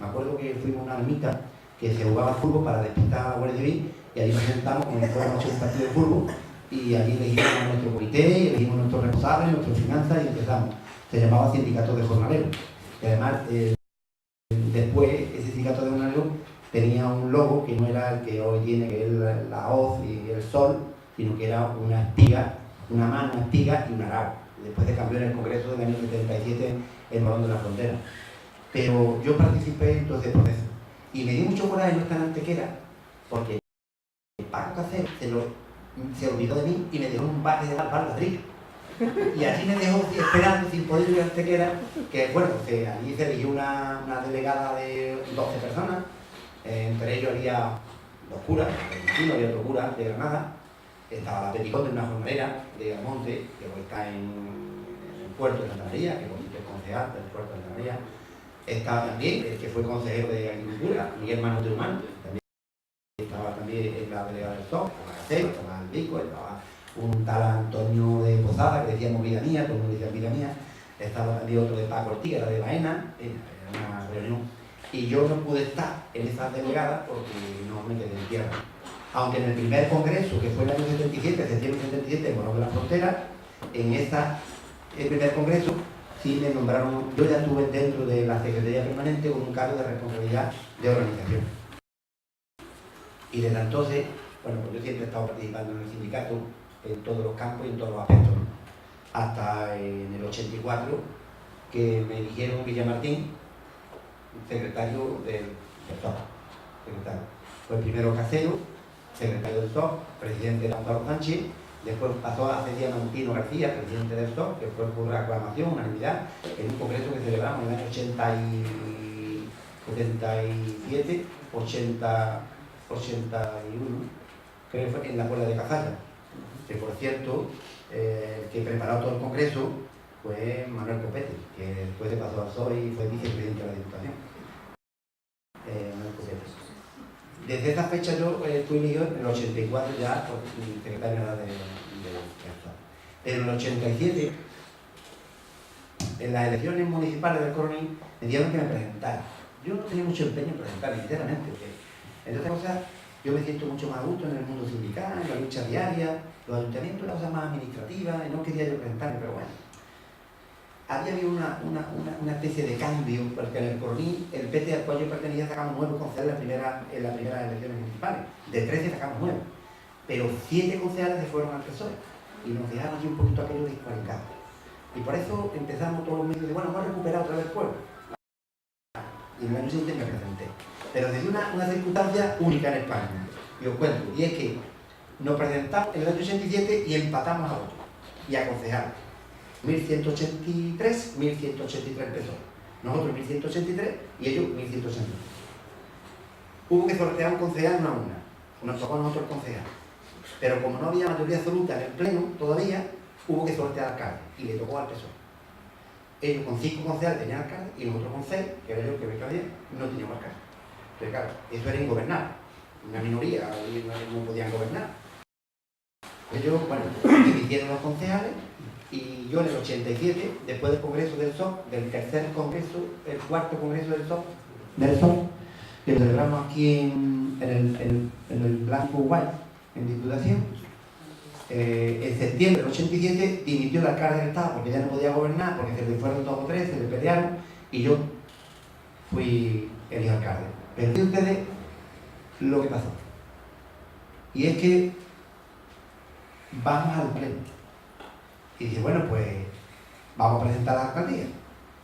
Me acuerdo que fuimos a una ermita que se jugaba fútbol para despistar a la Guardia Civil y allí nos sentamos con toda la noche un partido de fútbol y allí elegimos a nuestro comité, elegimos a nuestros responsables, nuestras finanzas y empezamos. Se llamaba Sindicato de Jornaleros. Y además, después ese sindicato de jornaleros tenía un logo que no era el que hoy tiene, que es la hoz y el sol, sino que era una espiga, una mano, una espiga y un arao. Después se cambió en el Congreso del año 77 el Balón de la Frontera. Pero yo participé en todo ese proceso. Y me dio mucho coraje no estar en Antequera, porque Paco Casero se olvidó de mí y me dejó un barrio de Madrid. Y así me dejó esperando sin poder ir a Antequera, que bueno, que allí se eligió una delegada de 12 personas, entre ellos había 2 curas, había otro cura de Granada, estaba la Peticonde, una jornalera de Almonte, que hoy está en el puerto de Santa María, que es concejal del puerto de Santa María. Estaba también el que fue consejero de Agricultura, Miguel Manos de Humano, estaba también en la delegada del SOC, estaba Casero, estaba el Pico, estaba un tal Antonio de Posada, que decíamos vida mía, todo el mundo decía vida mía, estaba también otro de Paco Ortiga, era de Baena, era una reunión. Y yo no pude estar en esa delegada porque no me quedé en tierra. Aunque en el primer congreso, que fue en el año 77, septiembre 77, en Morón de la Frontera, en el primer congreso, sí me nombraron, yo ya estuve dentro de la Secretaría Permanente con un cargo de responsabilidad de organización. Y desde entonces, bueno, pues yo siempre he estado participando en el sindicato, en todos los campos y en todos los aspectos, ¿no? Hasta en el 84, que me eligieron Villamartín, secretario del SOC. Fue primero Casero, secretario del SOC, presidente de Gonzalo Sánchez, después pasó a Diamantino García, presidente del SOC, que fue por aclamación, unanimidad, en un congreso que celebramos en el año 77, 81, creo que fue en la Puebla de Cazalla. que por cierto, el que preparó todo el congreso fue Manuel Copete, que después se pasó al PSOE y fue vicepresidente de la Diputación. Manuel Copete. Desde esa fecha yo fui elegido en el 84 ya por secretario de Estado. En el 87, en las elecciones municipales del Coronil, me dieron que me presentara. Yo no tenía mucho empeño en presentarme, sinceramente, porque entre otras cosas yo me siento mucho más a gusto en el mundo sindical, en la lucha diaria, los ayuntamientos eran cosas más administrativas, y no quería yo presentarme, pero bueno. Había habido una especie de cambio, porque en el Coronil, el PT al cual yo pertenecía, sacamos 9 concejales en las primeras elecciones municipales. De 13 sacamos 9. Pero 7 concejales se fueron al PSOE y nos dejaron allí un poquito aquello descualificado. Y por eso empezamos todos los medios de, bueno, vamos a recuperar otra vez el pueblo. Y en el año siguiente me presenté. Pero desde una circunstancia única en España. Y os cuento, y es que nos presentamos en el año 87 y empatamos a votos y a concejales. 1183, 1183 empezó. Nosotros 1183 y ellos 1183. Hubo que sortear un concejal una a una. Nos tocó a nosotros el concejal. Pero como no había mayoría absoluta en el pleno todavía, hubo que sortear al alcalde y le tocó al PSOE. Ellos con 5 concejales tenían alcalde y nosotros con 6, que era yo que me cabía, no teníamos alcalde. Pero claro, eso era ingobernable. Una minoría, no podían gobernar. Ellos, bueno, dividieron los concejales. Y yo en el 87, después del congreso del PSOE, del tercer congreso, el cuarto congreso del PSOE, que celebramos aquí en el Blanco White, en Diputación, en septiembre del 87 dimitió el alcalde del Estado porque ya no podía gobernar, porque se le fueron 2 o 3, se le pelearon, y yo fui elegido alcalde. Pero fíjense ustedes lo que pasó. Y es que vamos al pleno. Y dice, bueno, pues vamos a presentar la alcaldía.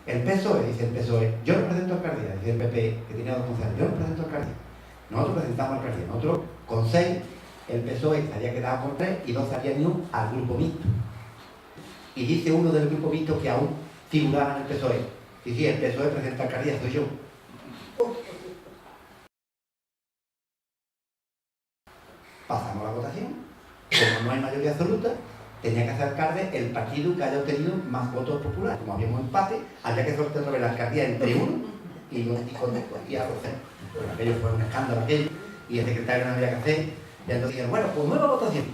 El PSOE, dice el PSOE, yo no presento alcaldía. Dice el PP, que tiene 2 concejales, yo no presento alcaldía. Nosotros presentamos alcaldía. Nosotros, con 6, el PSOE se había quedado con 3 y 2 se habían ido al grupo mixto. Y dice uno del grupo mixto que aún figuraba en el PSOE. Y sí, el PSOE presenta alcaldía, soy yo. Pasamos la votación. Como no hay mayoría absoluta, tenía que hacer alcalde el partido que haya obtenido más votos populares. Como habíamos empate, había que sortear otra vez la alcaldía entre uno y a los 6. Bueno, aquello fue un escándalo aquello, y el secretario no había que hacer. Y entonces dijeron, bueno, pues nueva votación.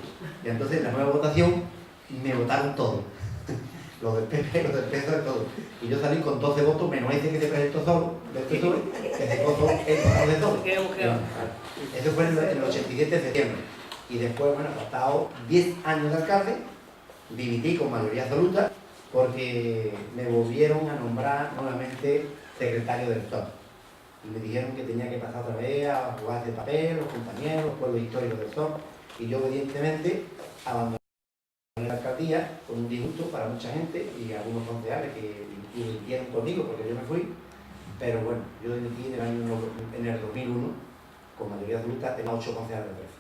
Y entonces en la nueva votación me votaron todos. Los del PP, los del PSOE, todos. Y yo salí con 12 votos, menos ese que se presentó solo, del PSOE, que se votó el total de todos. Eso fue en el 87 de septiembre. Y después, bueno, pasado 10 años de alcalde, dimití con mayoría absoluta porque me volvieron a nombrar nuevamente secretario del PSOE. Y me dijeron que tenía que pasar otra vez a jugar de papel, los compañeros, los pueblos históricos del PSOE. Y yo obedientemente abandoné la alcaldía con un disgusto para mucha gente y algunos concejales que dimitieron conmigo porque yo me fui. Pero bueno, yo dimití en el 2001 con mayoría absoluta, tenía 8 concejales de PSOE.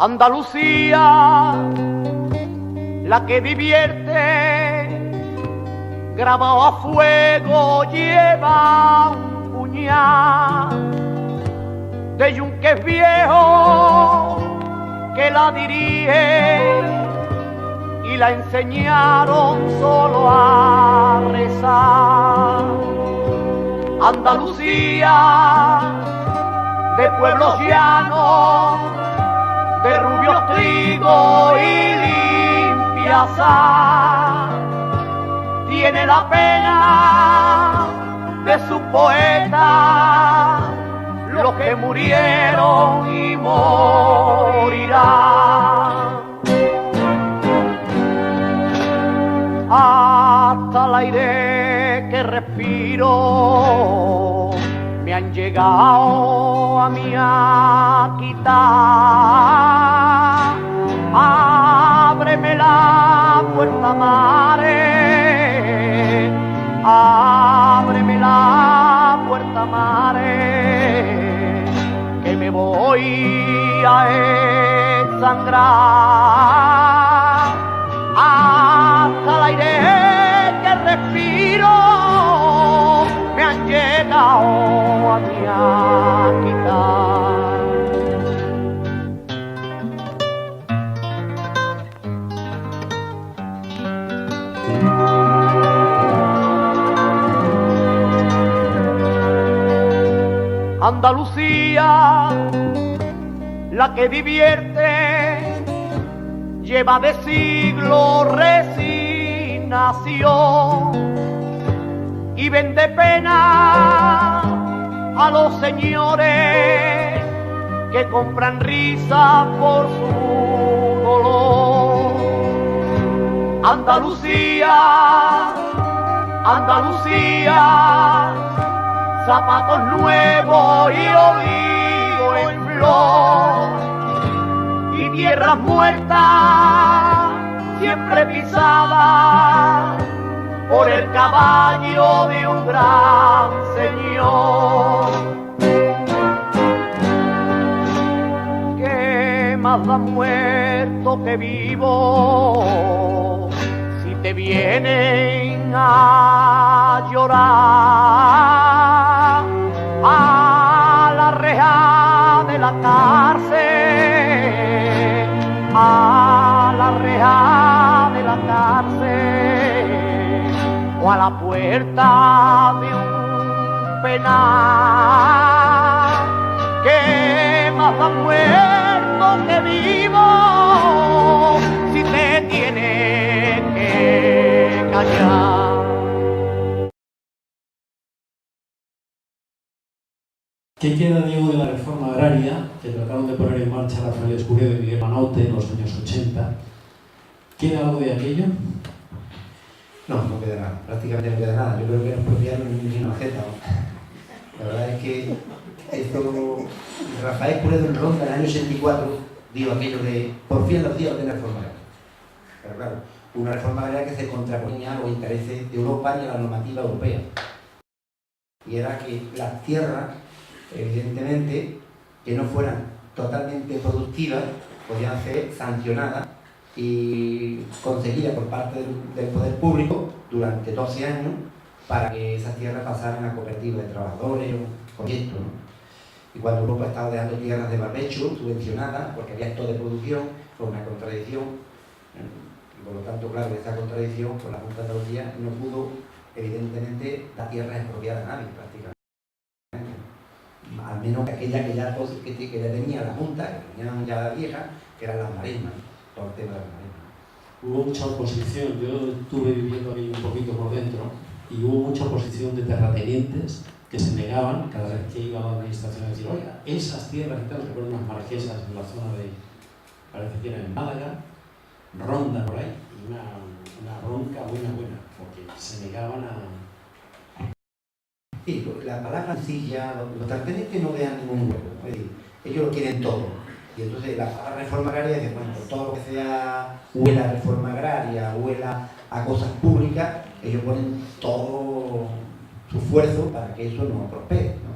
Andalucía, la que divierte, grabado a fuego lleva un puñal de yunques viejos que la dirige y la enseñaron solo a rezar. Andalucía, de pueblos llanos, de rubios trigo y limpia sal, tiene la pena de sus poetas, los que murieron y morirán. Hasta el aire que respiro me han llegado a mí a quitar. Ábreme la puerta, mare, ábreme la puerta, mare, que me voy a sangrar. la que divierte, lleva de siglo resignación y vende pena a los señores que compran risa por su dolor. Andalucía, Andalucía, zapatos nuevos y olivo en flor, y tierras muertas siempre pisadas por el caballo de un gran señor. ¿Qué más da muerto que vivo si te vienen a llorar a la reja de la cárcel, a la reja de la cárcel, o a la puerta de un penal? ¿Qué más da muerto que vivo si te tienes que callar? ¿Qué queda, Diego, de la reforma agraria que trataron de poner en marcha Rafael Escudero y Miguel Manaute en los años 80? ¿Queda algo de aquello? No, no queda nada, prácticamente no queda nada. Yo creo que nos copiaron en una jeta, ¿no? La verdad es que esto, Rafael Escudero en Ronda, en el año 84, dijo aquello de por fin los días de la reforma agraria. Pero claro, una reforma agraria que se contraponía a los intereses de Europa y a la normativa europea. Y era que las tierras, evidentemente, que no fueran totalmente productivas, podían ser sancionadas y conseguidas por parte del poder público durante 12 años para que esas tierras pasaran a cooperativas de trabajadores o proyectos, ¿no? Y cuando Europa estaba dejando tierras de barbecho subvencionadas porque había actos de producción, fue una contradicción, y por lo tanto, claro, esa contradicción, pues la Junta de Andalucía no pudo, evidentemente, dar tierras expropiadas a nadie prácticamente. Al menos aquella que ya tenía la Junta, que tenían ya vieja, que eran las marismas, todo el tema de las marismas. Hubo mucha oposición, yo estuve viviendo ahí un poquito por dentro, y hubo mucha oposición de terratenientes que se negaban cada vez que iba a la administración a decir, oiga, esas tierras y tal, recuerdo unas marquesas en la zona de, parece que era en Málaga, Ronda por ahí, y una bronca buena, porque se negaban a... Sí, la palabra sencilla, los terratenientes no vean ningún hueco, es decir, ellos lo quieren todo. Y entonces la palabra reforma agraria dice, bueno, por todo lo que sea huela a reforma agraria, huela a cosas públicas, ellos ponen todo su esfuerzo para que eso no prospere, ¿no?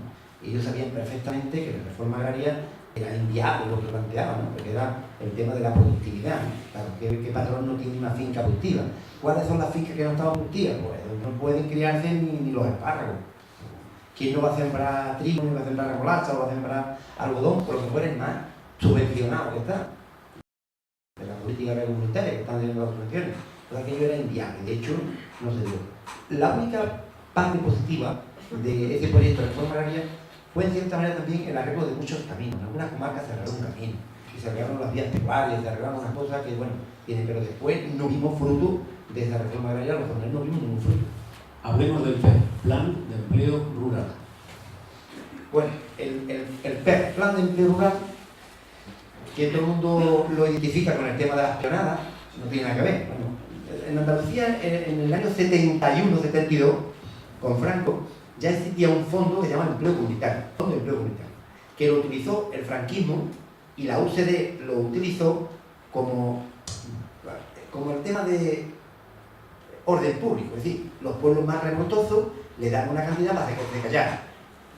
Y ellos sabían perfectamente que la reforma agraria era inviable lo que planteaban, ¿no? Porque era el tema de la productividad, ¿no? Claro, ¿qué patrón no tiene una finca productiva? ¿Cuáles son las fincas que no estaban productivas? Pues no pueden criarse ni los espárragos. ¿Quién no va a sembrar trigo, ni va a sembrar remolacha, o va a sembrar algodón? Por lo que fuera es más subvencionado que está. De la política agrocomunitaria que están haciendo las subvenciones. Entonces aquello era inviable, de hecho no se dio. La única parte positiva de ese proyecto de reforma agraria fue en cierta manera también el arreglo de muchos caminos. En algunas comarcas se arregló un camino, y se arreglaron las vías pecuarias, se arreglaron unas cosas que, bueno, tienen, pero después no vimos fruto de esa reforma agraria, los jornaleros no vimos ningún fruto. Hablemos del PER, Plan de Empleo Rural. Bueno, el PER, Plan de Empleo Rural, que todo el mundo lo identifica con el tema de las peonadas, no tiene nada que ver. Bueno, en Andalucía, en el año 71-72, con Franco, ya existía un fondo que se llama Empleo Comunitario, Fondo de Empleo Comunitario, que lo utilizó el franquismo y la UCD lo utilizó como el tema de orden público, es decir, los pueblos más remotosos le dan una cantidad para que se callara.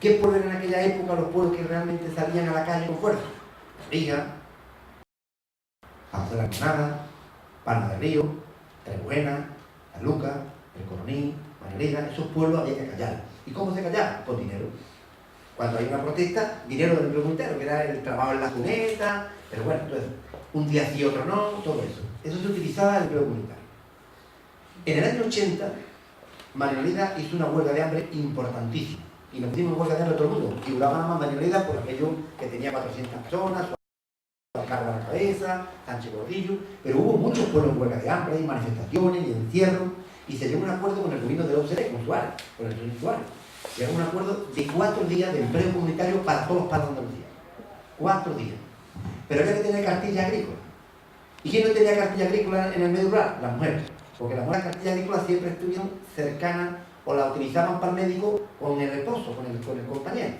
¿Qué pueblos en aquella época, los pueblos que realmente salían a la calle con fuerza? Riga, Paso de la Granada, Palma del Río, Trebuena, La Luca, El Coroní, Mañaleda, esos pueblos había que callar. ¿Y cómo se callaba? Con dinero. Cuando hay una protesta, dinero del empleo comunitario, que era el trabajo en la cuneta, pero bueno, todo eso. Un día sí, otro no, todo eso. Eso se utilizaba en el empleo comunitario. En el año 80, Mañaleda hizo una huelga de hambre importantísima. Y nos pusimos en huelga de hambre todo el mundo. Figuraba nada más Mañaleda por aquello que tenía 400 personas. carga a la cabeza, Sánchez Gordillo, pero hubo muchos pueblos en huelga de hambre, y manifestaciones y encierros, y se llegó a un acuerdo con el gobierno de la OCDE, con Suárez, con el señor Suárez. Llegó a un acuerdo de 4 días de empleo comunitario para todos los padres de Andalucía. 4 días. Pero había que tener cartilla agrícola. ¿Y quién no tenía cartilla agrícola en el medio rural? Las mujeres. Porque las mujeres cartillas agrícolas siempre estuvieron cercanas o la utilizaban para el médico con el esposo, con el compañero.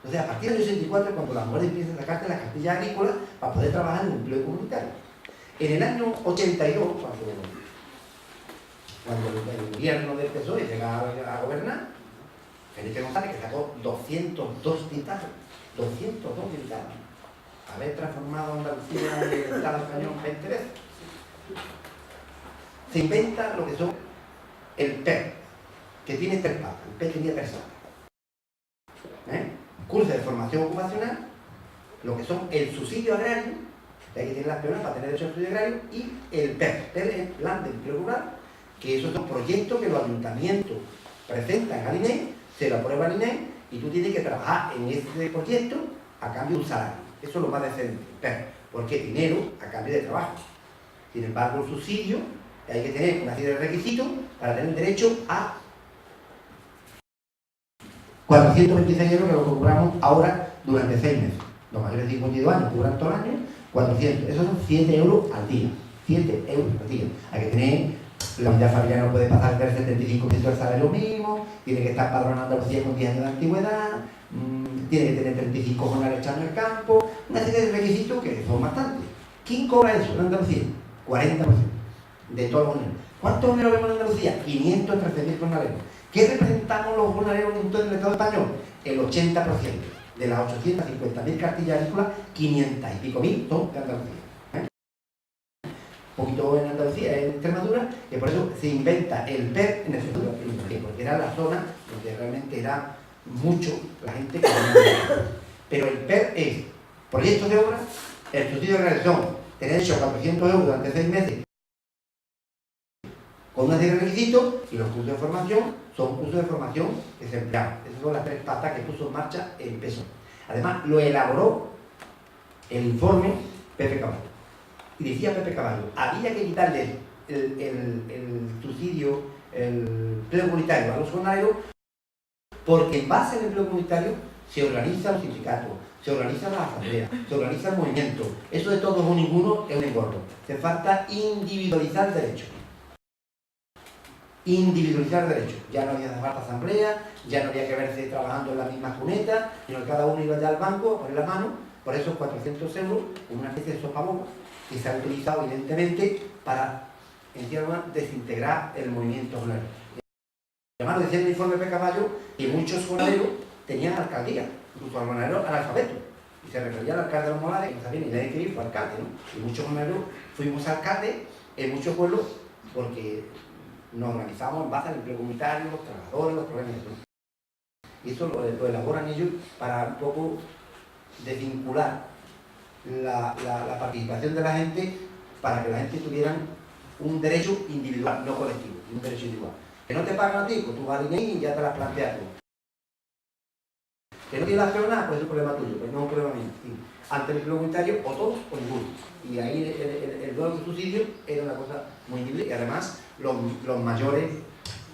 Entonces, a partir del año 64, cuando las mujeres empiezan a sacarse las cartillas agrícolas para poder trabajar en un empleo comunitario. En el año 82, cuando el gobierno del PSOE llega a gobernar, Felipe González, que sacó 202 dictados, 202 dictados, haber transformado Andalucía en el Estado español 20 veces. Se inventa lo que son el PER, que tiene 3 patas. El PER tenía 3 patas. Curso de formación ocupacional, lo que son el subsidio agrario, que hay que tener las personas para tener derecho al subsidio agrario, y el PER, el Plan de Empleo Rural, que esos son proyectos que los ayuntamientos presentan al INE, se lo aprueba el INE, y tú tienes que trabajar en ese proyecto a cambio de un salario. Eso es lo más decente, PER, porque es dinero a cambio de trabajo. Sin embargo, el subsidio, hay que tener una serie de requisitos para tener derecho a 426 euros, que lo cobramos ahora durante 6 meses. Los mayores de 52 años cobran todo el año 400. Esos son 7 euros al día. 7 euros al día. Hay que tener, la unidad familiar no puede pasar del 75% del salario mínimo, tiene que estar padronado en Andalucía con 10 años de antigüedad, tiene que tener 35 jornales echando en el campo, una serie de requisitos que son bastantes. ¿Quién cobra eso en Andalucía? 40% de todos los jornaleros. ¿Cuántos jornaleros vemos en Andalucía? 513.000 jornaleros. ¿Qué representamos los jornaleros en todo el Estado español? El 80%. De las 850.000 cartillas agrícolas, 500 y pico mil son de Andalucía. Un poquito en Andalucía, en Extremadura, y por eso se inventa el PER en Extremadura, porque era la zona donde realmente era mucho la gente que venía. Pero el PER es proyectos de obra, el subsidio de realización, tener hecho 400 euros durante 6 meses, con una serie de requisitos, y los cursos de formación son cursos de formación que se empleaban. Esas son las 3 patas que puso en marcha el PSOE. Además, lo elaboró el informe Pepe Caballo. Y decía Pepe Caballo, había que quitarle el subsidio, el empleo comunitario a los jornaleros, porque en base al empleo comunitario se organizan los sindicatos, se organizan las asambleas, se organiza el movimiento. Eso de todos o ninguno es un engorro. Hace falta individualizar el derecho. Individualizar el derecho. Ya no había falta asamblea, ya no había que verse trabajando en la misma cuneta, sino que cada uno iba ya al banco a poner la mano por esos 400 euros, con una especie de sopabocas que se ha utilizado evidentemente para, en cierta forma, desintegrar el movimiento jornalero. Además, decía el informe de Caballo que muchos jornaleros tenían alcaldía, incluso jornaleros analfabetos. Y se refería al alcalde de los Molares, que no sabía ni nadie que ir, fue alcalde, ¿no? Y muchos jornaleros fuimos alcaldes en muchos pueblos porque nos organizamos en base al empleo comunitario, los trabajadores, los problemas de todo. Y eso lo elaboran ellos para un poco desvincular la participación de la gente, para que la gente tuviera un derecho individual, no colectivo, un derecho individual. Que no te pagan a ti, pues tú vas al INE y ya te las planteas tú. Que no tienes la peonada, pues es un problema tuyo, pues no es un problema mío. Sí. Ante el empleo comunitario, o todos o ninguno. Y ahí el duelo de subsidio era una cosa muy individual. Y además, los mayores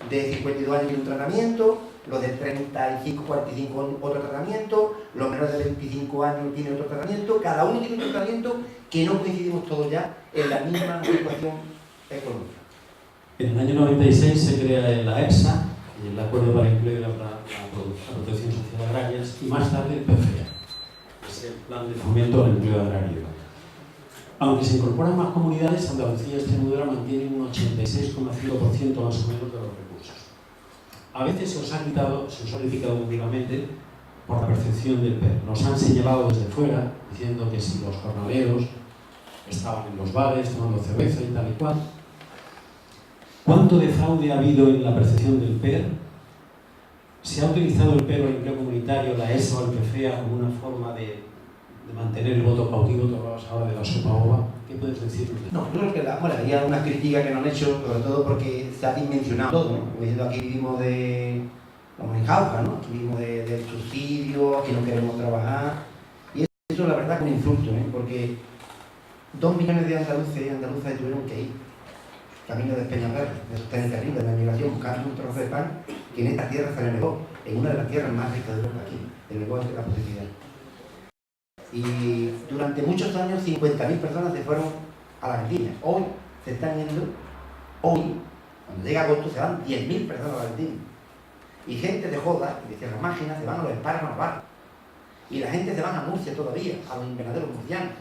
de 52 años tienen un tratamiento, los de 35, 45 otro tratamiento, los menores de 25 años tienen otro tratamiento, cada uno tiene un tratamiento que no coincidimos todos ya en la misma situación económica. En el año 96 se crea la EPSA, el Acuerdo para el Empleo y la Protección Social Agrarias, y más tarde el PFEA, que es el Plan de Fomento al Empleo Agrario. Aunque se incorporan más comunidades, Andalucía y Extremadura mantienen un 86,5% más o menos de los recursos. A veces se os ha criticado últimamente por la percepción del PER. Nos han señalado desde fuera, diciendo que si los jornaleros estaban en los bares tomando cerveza y tal y cual. ¿Cuánto de fraude ha habido en la percepción del PER? ¿Se ha utilizado el PER o el empleo comunitario, la ESA o el PFEA como una forma de mantener el voto cautivo? Tú hablabas ahora de la sopa ova. ¿Qué puedes decirnos? No, yo creo que había una crítica que nos han hecho, sobre todo porque se ha dimensionado todo, ¿no? Como diciendo, aquí vivimos de la jauja, ¿no? Aquí vivimos del subsidio, aquí no queremos trabajar. Y eso eso la verdad que un insulto, porque 2 millones de andaluces y andaluzas tuvieron que ir camino de Peñaperro, de esos trenes terribles de la migración, buscando un trozo de pan que en esta tierra se le negó, en una de las tierras más ricas de Europa, aquí, el negocio de la posibilidad. Y durante muchos años 50.000 personas se fueron a la Argentina. Hoy se están yendo, hoy, cuando llega agosto, se van 10.000 personas a la Argentina. Y gente de joda, y de Sierra Mágina, se van a los espárragos Navarra. Y la gente se van a Murcia todavía, a los invernaderos murcianos.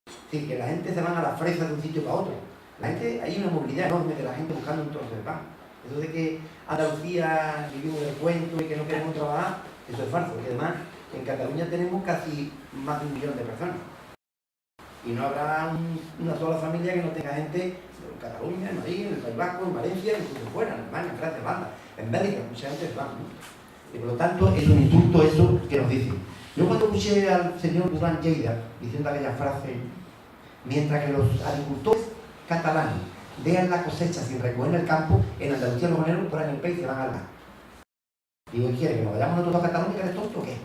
Es decir, que la gente se van a las fresas de un sitio para otro. La gente, hay una movilidad enorme de la gente buscando un trozo de pan. Eso de que Andalucía vivimos del cuento y que no queremos trabajar, eso es falso, porque además en Cataluña tenemos casi más de 1 millón de personas. Y no habrá una sola familia que no tenga gente en Cataluña, en Madrid, en el País Vasco, en Valencia, incluso fuera, en Alemania, en Francia, en Holanda, en Bélgica, mucha gente va, ¿no? Y por lo tanto es un insulto eso que nos dicen. Yo cuando escuché al señor Duran Lleida diciendo aquella frase, mientras que los agricultores catalanes vean la cosecha sin recoger en el campo, en Andalucía los ganaderos por en el país se van al mar. Digo, ¿quiere que nos vayamos nosotros a Cataluña, que eres tonto o qué?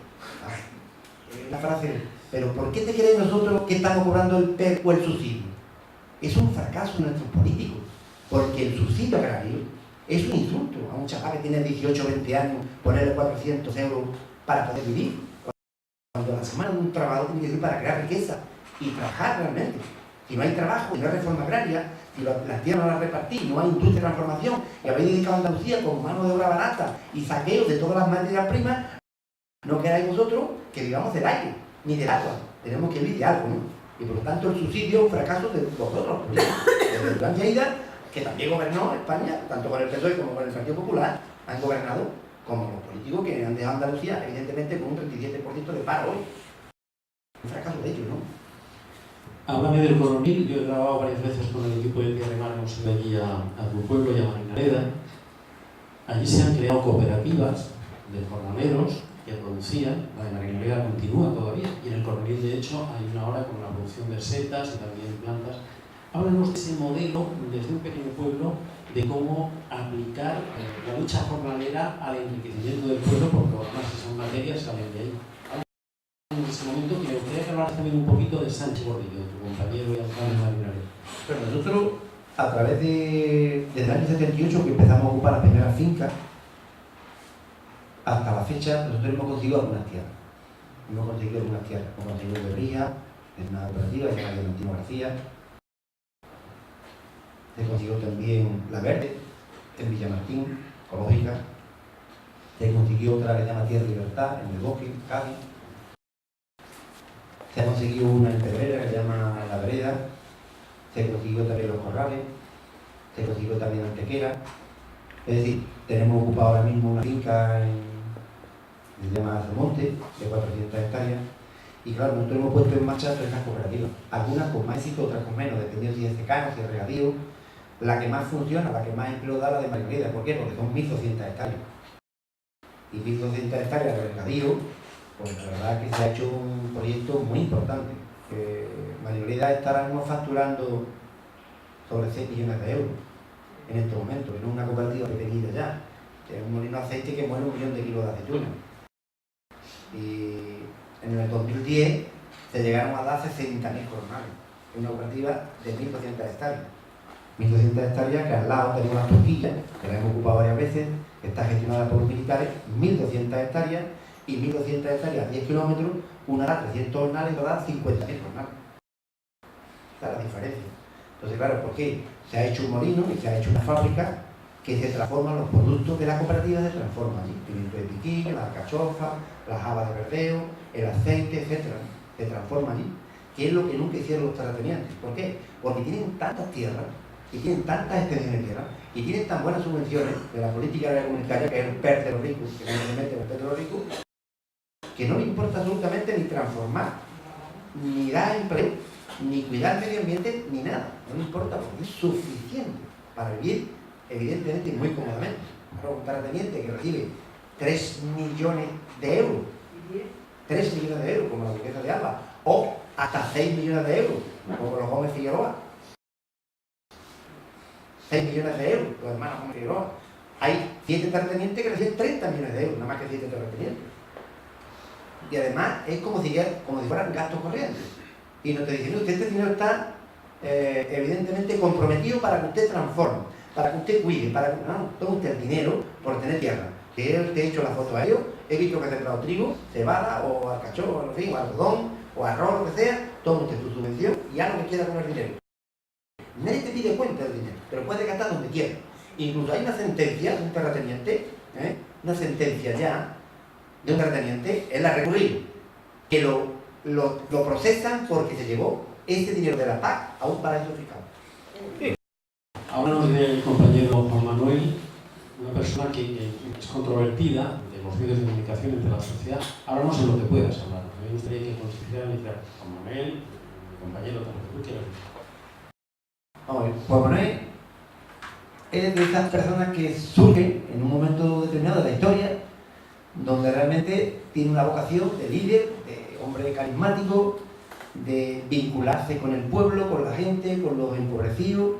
La frase, pero ¿por qué te crees nosotros que estamos cobrando el PER o el subsidio? Es un fracaso de nuestros políticos, porque el subsidio agrario es un insulto a un chaval que tiene 18 o 20 años, ponerle 400 euros para poder vivir. Cuando la semana de un trabajador tiene que ir para crear riqueza y trabajar realmente. Si no hay trabajo, si no hay reforma agraria, si las tierras no las repartís, no hay industria de transformación, y habéis dedicado a Andalucía con mano de obra barata y saqueos de todas las materias primas, no queráis vosotros que vivamos del aire, ni del agua. Tenemos que vivir de algo, ¿no? Y por lo tanto el subsidio es un fracaso de vosotros, desde Duran Lleida, que también gobernó España, tanto con el PSOE como con el Partido Popular, han gobernado como los políticos que han dejado Andalucía, evidentemente, con un 37% de paro hoy. Un fracaso de ellos, ¿no? Háblame del coronil. Yo he grabado varias veces con el equipo de Tierra y Mar, hemos ido allí a tu pueblo y a Marinaleda. Allí se han creado cooperativas de jornaleros que producían, la de Marinaleda continúa todavía, y en el coronil de hecho hay una hora con la producción de setas y también plantas. Háblanos de ese modelo desde un pequeño pueblo de cómo aplicar la lucha jornalera al enriquecimiento del pueblo, porque además esas materias salen de ahí. En ese momento me gustaría que hablaras también un poquito de Sánchez Gordillo, tu compañero y alcalde de Marinaleda. Pero nosotros, a través desde el año 78 que empezamos a ocupar las primeras fincas, hasta la fecha nosotros hemos conseguido algunas tierras. Hemos conseguido Berría, en una cooperativa, en la Valentino García. Se consiguió también La Verde, en Villamartín, ecológica. Se consiguió otra que se llama Tierra y Libertad, en El Bosque, Cádiz. Se ha conseguido una en Pedrera que se llama La Vereda. Se consiguió también Los Corrales. Se consiguió también Antequera. Es decir, tenemos ocupado ahora mismo una finca que se llama Almonte, de 400 hectáreas. Y claro, nosotros hemos puesto en marcha 3 cooperativas. Algunas con más éxito, otras con menos, dependiendo si es secano, si es regadío. La que más funciona, la que más empleo da, la de Marinaleda. ¿Por qué? Porque son 1.200 hectáreas. Y 1.200 hectáreas de regadío, pues la verdad es que se ha hecho un proyecto muy importante. Marinaleda está ahora mismo facturando sobre 6 millones de euros en estos momentos. No es una cooperativa pequeñita ya. Es un molino de aceite que muere 1 millón de kilos de aceituna. Y en el 2010 se llegaron a dar 60.000 coronales. Es una cooperativa de 1.200 hectáreas. 1.200 hectáreas que al lado tenemos una Torquilla, que la hemos ocupado varias veces, que está gestionada por los militares, 1.200 hectáreas, y 1.200 hectáreas, 10 kilómetros, una da 300 hornales y otra da 50.000 hornales. Esa es la diferencia. Entonces, claro, ¿por qué? Se ha hecho un molino y se ha hecho una fábrica que se transforman los productos de la cooperativa, se transforman allí. Pimiento de piquillo, la alcachofa, las habas de verdeo, el aceite, etc. Se transforma allí. Que es lo que nunca hicieron los terratenientes. ¿Por qué? Porque tienen tantas tierras y tienen tantas extensiones de tierra y tienen tan buenas subvenciones de la política agraria comunitaria, que es el PER de los ricos, que no se mete en el PER de los ricos, que no le importa absolutamente ni transformar, ni dar empleo, ni cuidar el medio ambiente, ni nada. No le importa porque es suficiente para vivir, evidentemente, muy cómodamente. Ahora un terrateniente que recibe 3 millones de euros, 3 millones de euros, como la riqueza de Alba, o hasta 6 millones de euros, como los Gómez Figueroa. 6 millones de euros, los hermanos Gómez Figueroa. Hay 7 terratenientes que reciben 30 millones de euros, nada más que 7 terratenientes. Y además es como si fueran gastos corrientes. Y nos te dicen, usted este dinero está evidentemente comprometido para que usted transforme, para que usted cuide, para que... No, toma usted el dinero por tener tierra. Que te he hecho la foto a ellos, he visto que ha sembrado trigo, cebada, o alcachofa, en fin, o algodón, o arroz, lo que sea, toma usted tu subvención y haz lo que quiera con el dinero. Nadie te pide cuenta del dinero, pero puedes gastar donde quieras. Incluso hay una sentencia de un terrateniente, una sentencia ya de un terrateniente, él ha recurrido, que lo procesan porque se llevó ese dinero de la PAC a un paraíso fiscal. Sí. Háblanos del compañero Juan Manuel, una persona que es controvertida de los medios de comunicación entre la sociedad. Háblanos en lo que puedas hablar. A mí me gustaría que consideraran y dijeran, Juan Manuel, mi compañero, tal vez tú quieras. Juan Manuel es de esas personas que surgen en un momento determinado de la historia, donde realmente tiene una vocación de líder, de hombre carismático, de vincularse con el pueblo, con la gente, con los empobrecidos,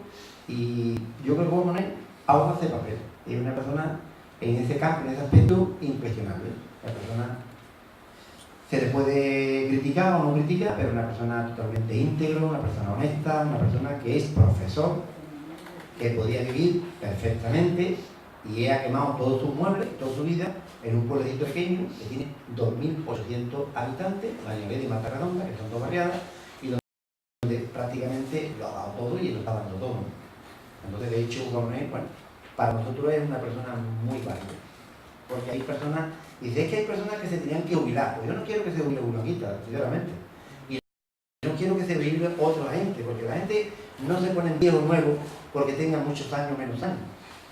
y yo creo que Juan Manuel aún hace papel. Es una persona en ese campo, en ese aspecto, impresionable. La persona se le puede criticar o no criticar, pero una persona totalmente íntegro, una persona honesta, una persona que es profesor, que podía vivir perfectamente y ha quemado todos sus muebles, toda su vida, en un pueblecito pequeño que tiene 2.800 habitantes, La Ñoreda y Mata Redonda, que son dos barriadas, y donde prácticamente lo ha dado todo y lo está dando todo. Entonces, de hecho, Juan Manuel, bueno, para nosotros es una persona muy válida. Porque hay personas, y sé que hay personas que se tenían que jubilar, pues yo no quiero que se jubile uno aquí, sinceramente. Y no quiero que se jubile otra gente, porque la gente no se pone en viejo nuevo porque tenga muchos años o menos años.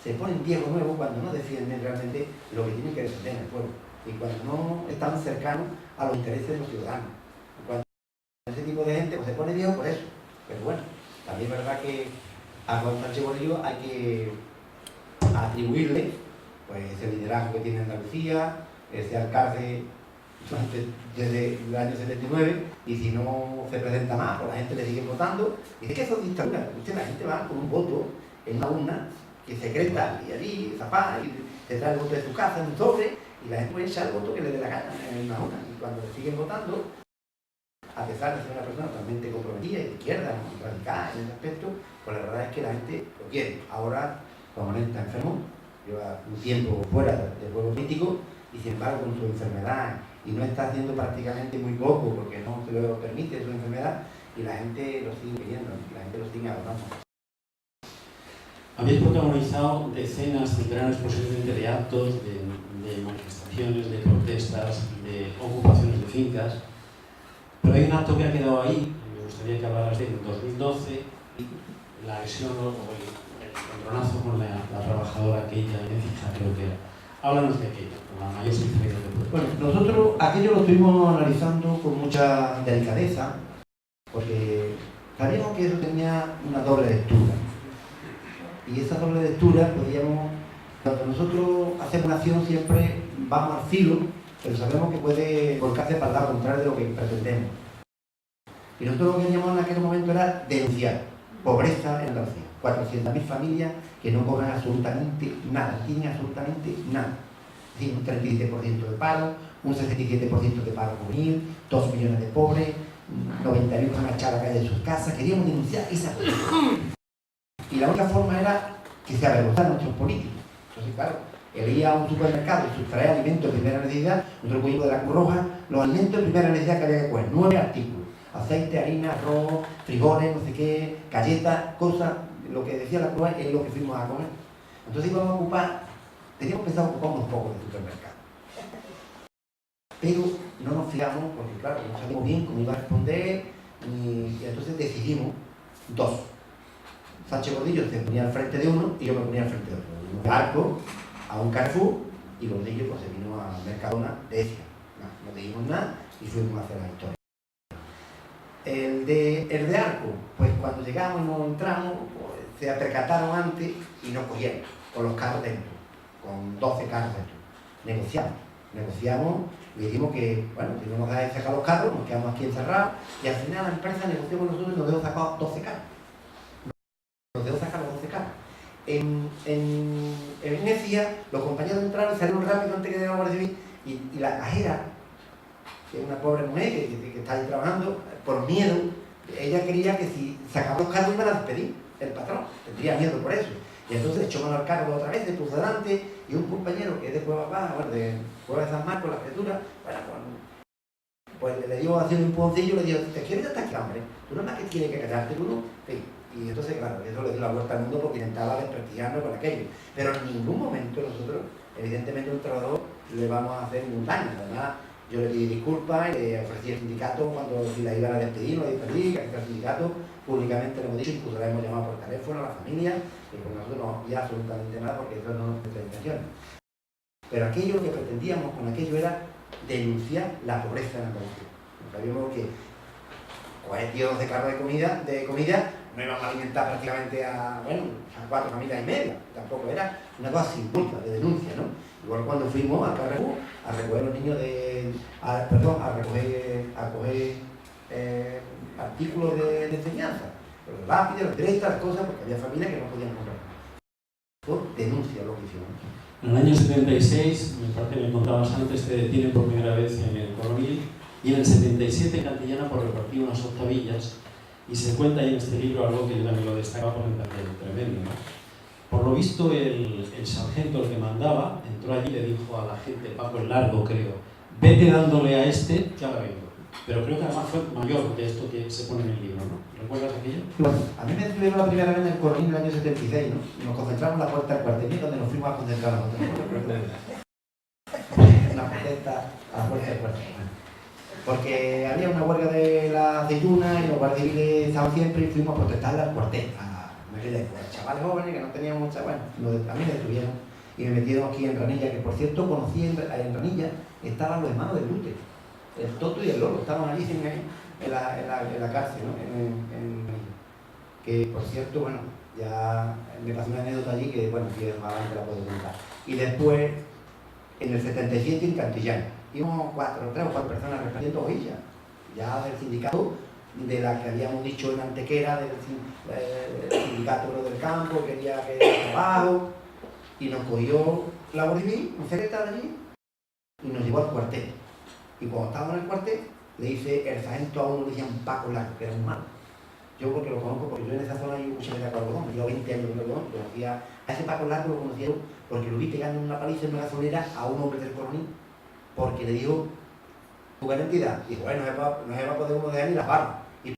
Se ponen viejo nuevo cuando no defienden realmente lo que tienen que defender en el pueblo. Y cuando no están cercanos a los intereses de los ciudadanos. Y cuando ese tipo de gente pues, se pone viejo por eso. Pero bueno, también es verdad que a Juan Sánchez Bolillo hay que atribuirle pues, ese liderazgo que tiene Andalucía, ese alcalde desde el año 79, y si no se presenta más, pues la gente le sigue votando. Y es que eso es dictadura. La gente va con un voto en una urna que secreta y allí, zapá, y se trae el voto de su casa en un sobre, y la gente puede echar el voto que le dé la gana en una urna. Y cuando le siguen votando, a pesar de ser una persona totalmente comprometida y de izquierda, radical en ese aspecto, pues la verdad es que la gente lo quiere. Ahora, como él está enfermo, lleva un tiempo fuera del juego político, y sin embargo con su enfermedad, y no está haciendo prácticamente muy poco porque no se lo permite su enfermedad, y la gente lo sigue queriendo, y la gente lo sigue adorando. Habéis protagonizado decenas de veranos posiblemente de actos, de manifestaciones, de protestas, de ocupaciones de fincas, pero hay un acto que ha quedado ahí, y me gustaría que hablaras de él, en 2012, la agresión o el encontronazo con la trabajadora aquella, creo que era. Háblanos de aquello, con la mayor sinceridad que puedes. Bueno, nosotros aquello lo estuvimos analizando con mucha delicadeza, porque sabíamos que eso tenía una doble lectura. Y esa doble lectura podíamos, cuando nosotros hacemos una acción siempre vamos al filo, pero sabemos que puede volcarse para el lado contrario de lo que pretendemos. Y nosotros lo que queríamos en aquel momento era denunciar pobreza en Andalucía. 400.000 familias que no cobran absolutamente nada, no tienen absolutamente nada. Es decir, un 37% de paro, un 67% de paro juvenil, 2 millones de pobres, 90.000 que han echado a la calle de sus casas. Queríamos denunciar esa cosa. Y la única forma era que se avergonzaran nuestros políticos. Entonces, claro, el ir a un supermercado y sustraer alimentos de primera necesidad, nosotros cogimos de la Cruz Roja los alimentos de primera necesidad que había que coger, 9 artículos: aceite, harina, arroz, frijoles, no sé qué, galletas, cosas. Lo que decía la Cruz es lo que fuimos a comer. Entonces íbamos a ocupar, teníamos pensado ocupar unos pocos de supermercado. Pero no nos fiamos porque, claro, no sabíamos bien cómo iba a responder, y entonces decidimos dos. Sánchez Gordillo se ponía al frente de uno y yo me ponía al frente de otro. Un barco a un Carrefour y Gordillo pues, se vino a Mercadona de Ecija. No dijimos nada y fuimos a hacer la historia. El de Arco, pues cuando llegamos y nos entramos, pues, se percataron antes y nos cogieron con los carros dentro, con 12 carros dentro. Negociamos y dijimos que, bueno, si no nos da de sacar los carros, nos quedamos aquí encerrados, y al final la empresa negoció con nosotros y nos dejó sacar 12 carros. Nos dejó sacar los 12 carros. En Venecia, los compañeros entraron, salieron rápido antes que llegara la Guardia Civil, y la cajera que es una pobre mujer que está ahí trabajando, por miedo, ella quería que si sacaba los cargos iban a despedir el patrón, tendría miedo por eso. Y entonces echó mano al cargo otra vez, se puso delante, y un compañero que es de Cueva Baja, bueno, de Cueva de San Marcos, la criatura, bueno, pues le dio así un empujoncillo, le dijo, te quieres hasta aquí, hombre, tú no más que tienes que callarte, tú no. Sí. Y entonces, claro, eso le dio la vuelta al mundo porque intentaba desprestigiarnos con aquello. Pero en ningún momento nosotros, evidentemente, a un trabajador le vamos a hacer ningún daño. Además, yo le pedí disculpas y le ofrecí al sindicato cuando si la iban a despedir, no la despedí, que al sindicato públicamente le hemos dicho, incluso le hemos llamado por teléfono a la familia, y con nosotros no había absolutamente nada porque eso no es nuestra intención. Pero aquello lo que pretendíamos con aquello era denunciar la pobreza en Andalucía. Sabíamos que 42 de carros de comida no íbamos a alimentar prácticamente a 4 familias y media, tampoco era una cosa simbólica de denuncia, ¿no? Igual cuando fuimos al Carrefour a recoger los niños a coger artículos de enseñanza, los lápices, los directos, las cosas, porque había familias que no podían comprar. Por denuncia lo que hicimos. En el año 76, me parece que me contabas antes, te detienen por primera vez en el Coronil, y en el 77 en Cantillana por repartir unas octavillas, y se cuenta ahí en este libro algo que yo también lo destacaba por el tremendo, ¿no? Por lo visto, el sargento, el que mandaba, entró allí y le dijo a la gente, Paco el Largo, creo, vete dándole a este que ahora vengo. Pero creo que además fue mayor que esto que se pone en el libro, ¿no? ¿Recuerdas aquello? Bueno, a mí me estuvieron la primera vez en el Coronil en el año 76, ¿no? Y nos concentramos en la puerta del cuartel, donde nos fuimos a concentrar nosotros. Una protesta a la puerta del cuartel. Porque había una huelga de la aceituna y los guardias civiles estaban siempre y fuimos a protestar al cuartel. Chavales jóvenes que no tenían mucha, bueno, a mí me detuvieron y me metieron aquí en Ranilla, que por cierto conocí en Ranilla, estaban los hermanos de Lute, el Toto y el Lolo, estaban allí en la cárcel, ¿no? En que por cierto, bueno, ya me pasó una anécdota allí que, bueno, si más adelante la puedo contar. Y después, en el 77 en Cantillana, íbamos 3 o 4 personas repartiendo hojillas, ya del sindicato, de la que habíamos dicho en Antequera, del sindicato del campo, quería que trabajo, y nos cogió la Guardia Civil, un secretario de allí, y nos llevó al cuartel. Y cuando estábamos en el cuartel, le dice el sargento a uno, le decían Paco Largo, que era un malo. Yo porque lo conozco, porque yo en esa zona hay mucha gente de algodón, me llevo 20 años de algodón, conocía a ese Paco Largo, lo conocieron porque lo vi pegando una paliza en una gasolinera a un hombre del Coronil, porque le dijo tu identidad. Dijo, bueno, no se va a poder uno dejar ni las barbas. Y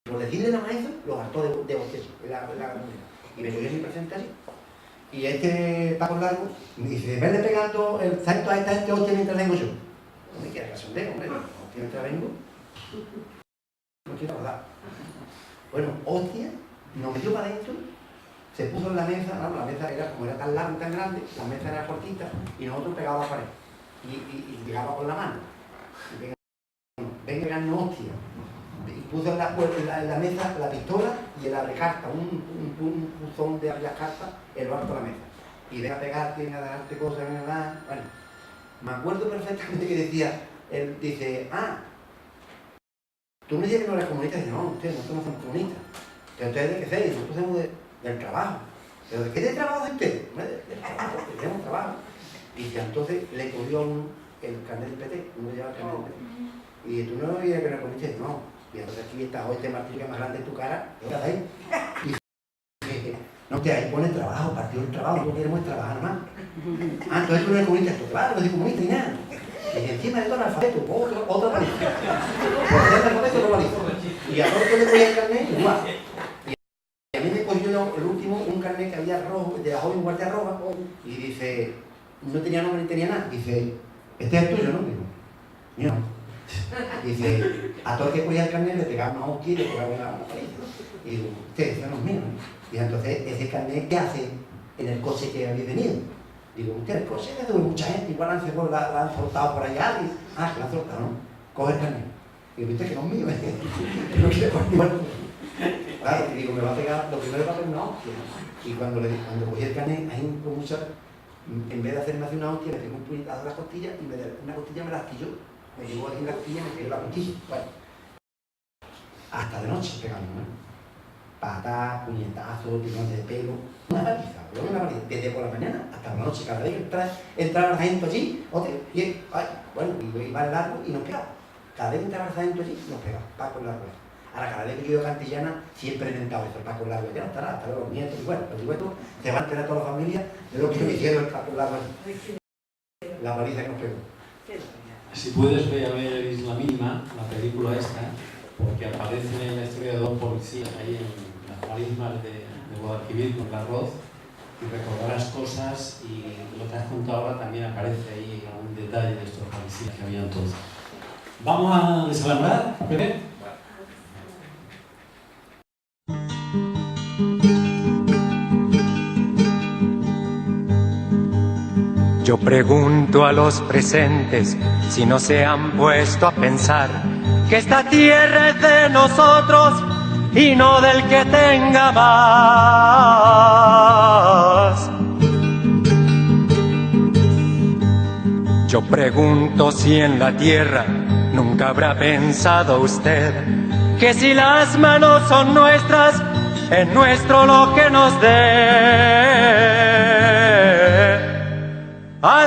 por decirle nada más eso, lo gastó de bostezo en la gasolinera. Y me cogió mi presente allí. Y este Paco Largo me dice, vele pegando el salto a esta gente hostia mientras vengo yo. No me quieras casondeo, hombre, hostia mientras vengo. No quiero hablar. Bueno, hostia, nos metió para adentro, se puso en la mesa, ¿no? La mesa era como era tan larga y tan grande, la mesa era cortita y nosotros pegábamos a la pared. Y llegaba con la mano. Venga, pegarnos hostia. Y puso en la mesa la pistola y el abrecarta, un buzón de abrir las cartas, el barco de la mesa. Y venga a pegarte, venga a darte cosas, venga a dar. Bueno, me acuerdo perfectamente que decía, él dice, tú me dices que no eres comunista, y dice, no, nosotros no somos comunistas. Pero ustedes de qué se dicen, nosotros somos del trabajo. ¿Pero de qué de trabajo de ustedes? Del trabajo, porque tenemos trabajo. Y entonces le cogió el carnet del PT, uno le lleva el carnet del PT. Y dice, tú no dices que no eres comunista, y dice, no. Y entonces aquí está hoy este martillo más grande en tu cara, ¿qué estás ahí? Y dice, no, que ahí pone trabajo, partido del trabajo, no queremos trabajar más. Entonces tú no eres comunista, tú, claro, no soy comunista ni nada. Y encima de todo el alfabeto, otro paliza. Por hacer el alfabeto, otro paliza. Y a todos le cogía el carnet, igual. Y a mí me cogió el último, un carnet que había rojo, de la joven guardia roja, y dice, no tenía nombre ni tenía nada. Dice, este es tuyo, ¿no? Digo, mío no. Dice, a todo el que cogía el carnet le pegaba una hostia y le pegaba una paliza. Y digo, ustedes son los míos, ¿no? Y entonces, ese carnet, ¿qué hace en el coche que había venido? Digo, usted el coche es de mucha gente, igual la han soltado por allá. Y, que la han soltado, ¿no? Coge el carnet. Digo, viste que no es mío, no quiere continuar. Claro, y digo, me va a pegar, lo primero va a pegar una hostia. Y cuando cogí el carnet, ahí con mucha, en vez de hacerme así una hostia, me pegó un puñetazo a la costilla y una costilla me la astilló. Me llevó aquí en la costilla y me pegó la costilla. Bueno, hasta de noche pegando, ¿no? Patas, puñetazos, tirones de pelo, una paliza, desde por la mañana hasta la noche, cada vez que entraba la gente allí, y Bueno, iba al largo y nos pegaba. Cada vez que entraba el sargento allí, nos pegaba, Paco en la rueda. Ahora, cada vez que yo iba a Cantillana, siempre he inventado eso, el Paco en la rueda. Ya no estará, hasta luego los nietos. Y bueno, por supuesto, se va a enterar toda la familia de lo que me hicieron el Paco en la rueda. La paliza que nos pegó. Si puedes veis la misma, la película esta, porque aparece en la historia de dos policías ahí en las marismas de Guadalquivir con el arroz, y recordarás cosas, y lo que has contado ahora también aparece ahí algún detalle de estos policías que había entonces. Vamos a desalambrar, Pepe. Yo pregunto a los presentes si no se han puesto a pensar que esta tierra es de nosotros y no del que tenga más. Yo pregunto si en la tierra nunca habrá pensado usted que si las manos son nuestras, es nuestro lo que nos dé. A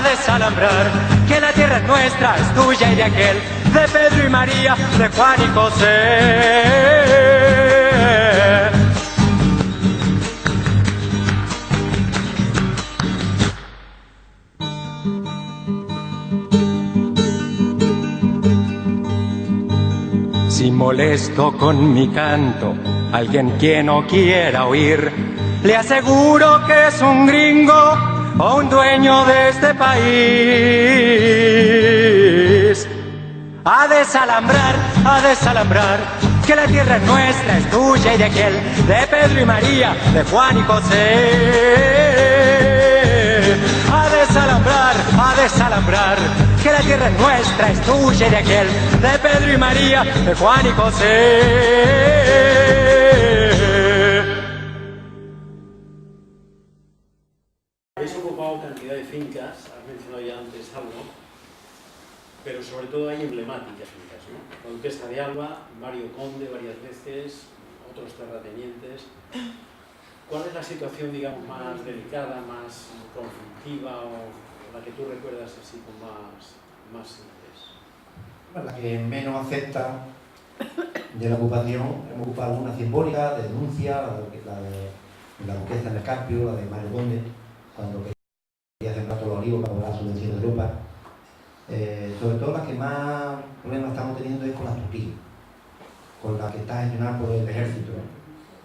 desalambrar, que la tierra es nuestra, es tuya y de aquel, de Pedro y María, de Juan y José. Si molesto con mi canto a alguien que no quiera oír, le aseguro que es un gringo o un dueño de este país. A desalambrar, que la tierra es nuestra, es tuya y de aquel, de Pedro y María, de Juan y José. A desalambrar, que la tierra es nuestra, es tuya y de aquel, de Pedro y María, de Juan y José. Habéis ocupado cantidad de fincas, has mencionado ya antes algo, pero sobre todo hay emblemáticas fincas, ¿no? Conquesta de Alba, Mario Conde varias veces, otros terratenientes. ¿Cuál es la situación, digamos, más delicada, más conflictiva o la que tú recuerdas así con más interés? Bueno, la que menos acepta de la ocupación, hemos ocupado una simbólica de denuncia, la de la conquista en el Carpio, la de Mario Conde, cuando quería sembrar todos los olivos para cobrar la subvención de Europa. Sobre todo la que más problemas estamos teniendo es con la Turquía, con la que está gestionada por el ejército, ¿no?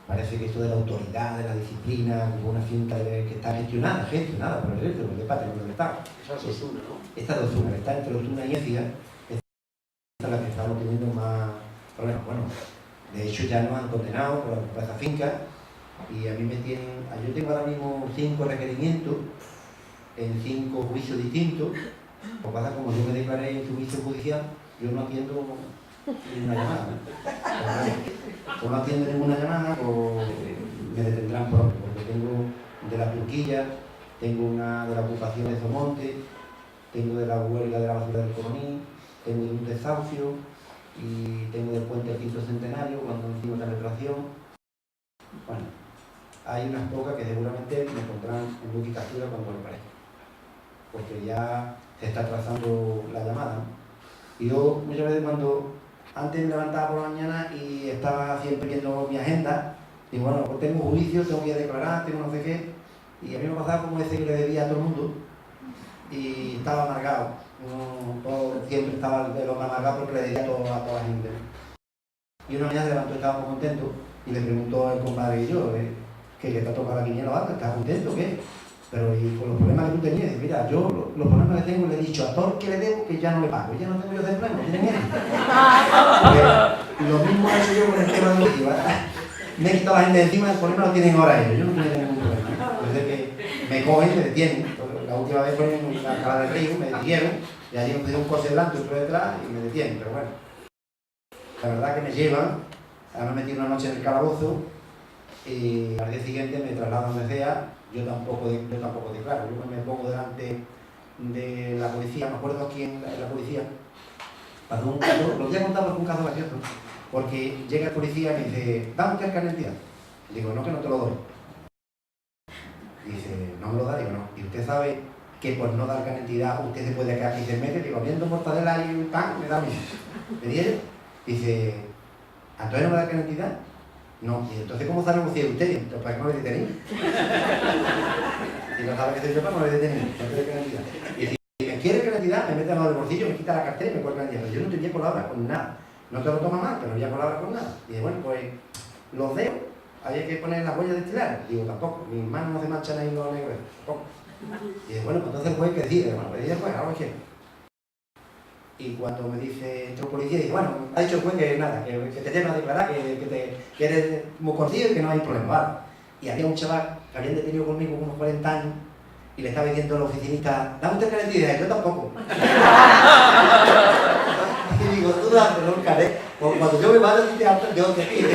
Parece que esto de la autoridad, de la disciplina, como una finca que está gestionada por el ejército, porque es patrimonio del Estado. Esa es Osuna, ¿no? Esta de Osuna, está entre Osuna y Écija, esta es la que estamos teniendo más problemas. Bueno, de hecho ya nos han condenado por esa finca y a mí me tienen, yo tengo ahora mismo 5 requerimientos en 5 juicios distintos. Lo que pasa es como yo me declaré en juicio judicial, yo no atiendo ninguna llamada. Pues no atiendo ninguna llamada, pues me detendrán pronto, porque tengo de la Turquía, tengo una de la ocupación de Zomonte, tengo de la huelga de la basura del Coroní, tengo de un desahucio y tengo del puente del quinto centenario cuando hicimos la retracción. Bueno, hay unas pocas que seguramente me pondrán en boca y captura cuando me parezca, porque ya se está trazando la llamada, ¿no? Y yo muchas veces cuando antes me levantaba por la mañana y estaba siempre viendo mi agenda, digo, bueno, pues tengo juicio, tengo que ir a declarar, tengo no sé qué, y a mí me pasaba como ese que le debía a todo el mundo y estaba amargado, siempre estaba de lo amargado porque le debía a toda la gente. Y una mañana se levantó, estaba muy contento y le preguntó el compadre y yo, que te ha tocado la quiniela, ¿vale? ¿Estás contento o qué? Pero y con los problemas que tú tenías, mira, yo los problemas que tengo le he dicho a todo el que le debo que ya no le pago, ya no tengo yo de empleo, no tiene miedo. Lo mismo he hecho yo con el tema de los IVA. Me he quitado la gente de encima, el problema lo tienen ahora ellos, yo no tengo ningún problema. Desde que me cogen, me detienen. La última vez fue en la Cala del Río, me detuvieron, y allí me pusieron un coche delante y otro detrás y me detienen, pero bueno. La verdad que me llevan, ahora me metí una noche en el calabozo y al día siguiente me trasladan donde sea. Yo tampoco declaro, yo me pongo delante de la policía, me acuerdo aquí en la policía, pasó un caso, lo voy a contar porque un caso gracioso, porque llega el policía y me dice, dame usted el carnet de identidad. Digo, no, que no te lo doy. Dice, no me lo da, digo, no. Y usted sabe que por no dar cantidad usted se puede quedar 15 meses, digo, viendo mortadela y un pan, me da miedo. ¿Me dieron? Dice, ¿Antonio no me da cantidad? No, y entonces ¿cómo sabemos si es usted? Entonces, ¿para qué me habéis detenido? Si no sabe que soy yo, ¿para qué me habéis detenido? No quiere cantidad. Y si me quiere cantidad, me mete la mano del bolsillo, me quita la cartera y me cuelga cantidad. Pero yo no tenía palabra con nada. No te lo tomas mal, pero no había palabra con nada. Y bueno, pues los dedos, había que poner las huellas dactilares. Digo, tampoco, mis manos no se manchan ahí los negros, tampoco. Y bueno, pues entonces el juez que decide, bueno, pues ella pues, ahora es que. Y cuando me dice el policía, dice, bueno, ha dicho el juez que nada, que te llevan a declarar, que eres muy conocido y que no hay problema, ¿vale? Y había un chaval que habían detenido conmigo unos 40 años y le estaba diciendo al oficinista, dame usted carnet, yo tampoco. Y digo, tú dame el carnet, porque cuando yo me vaya a te hartas de dónde pide.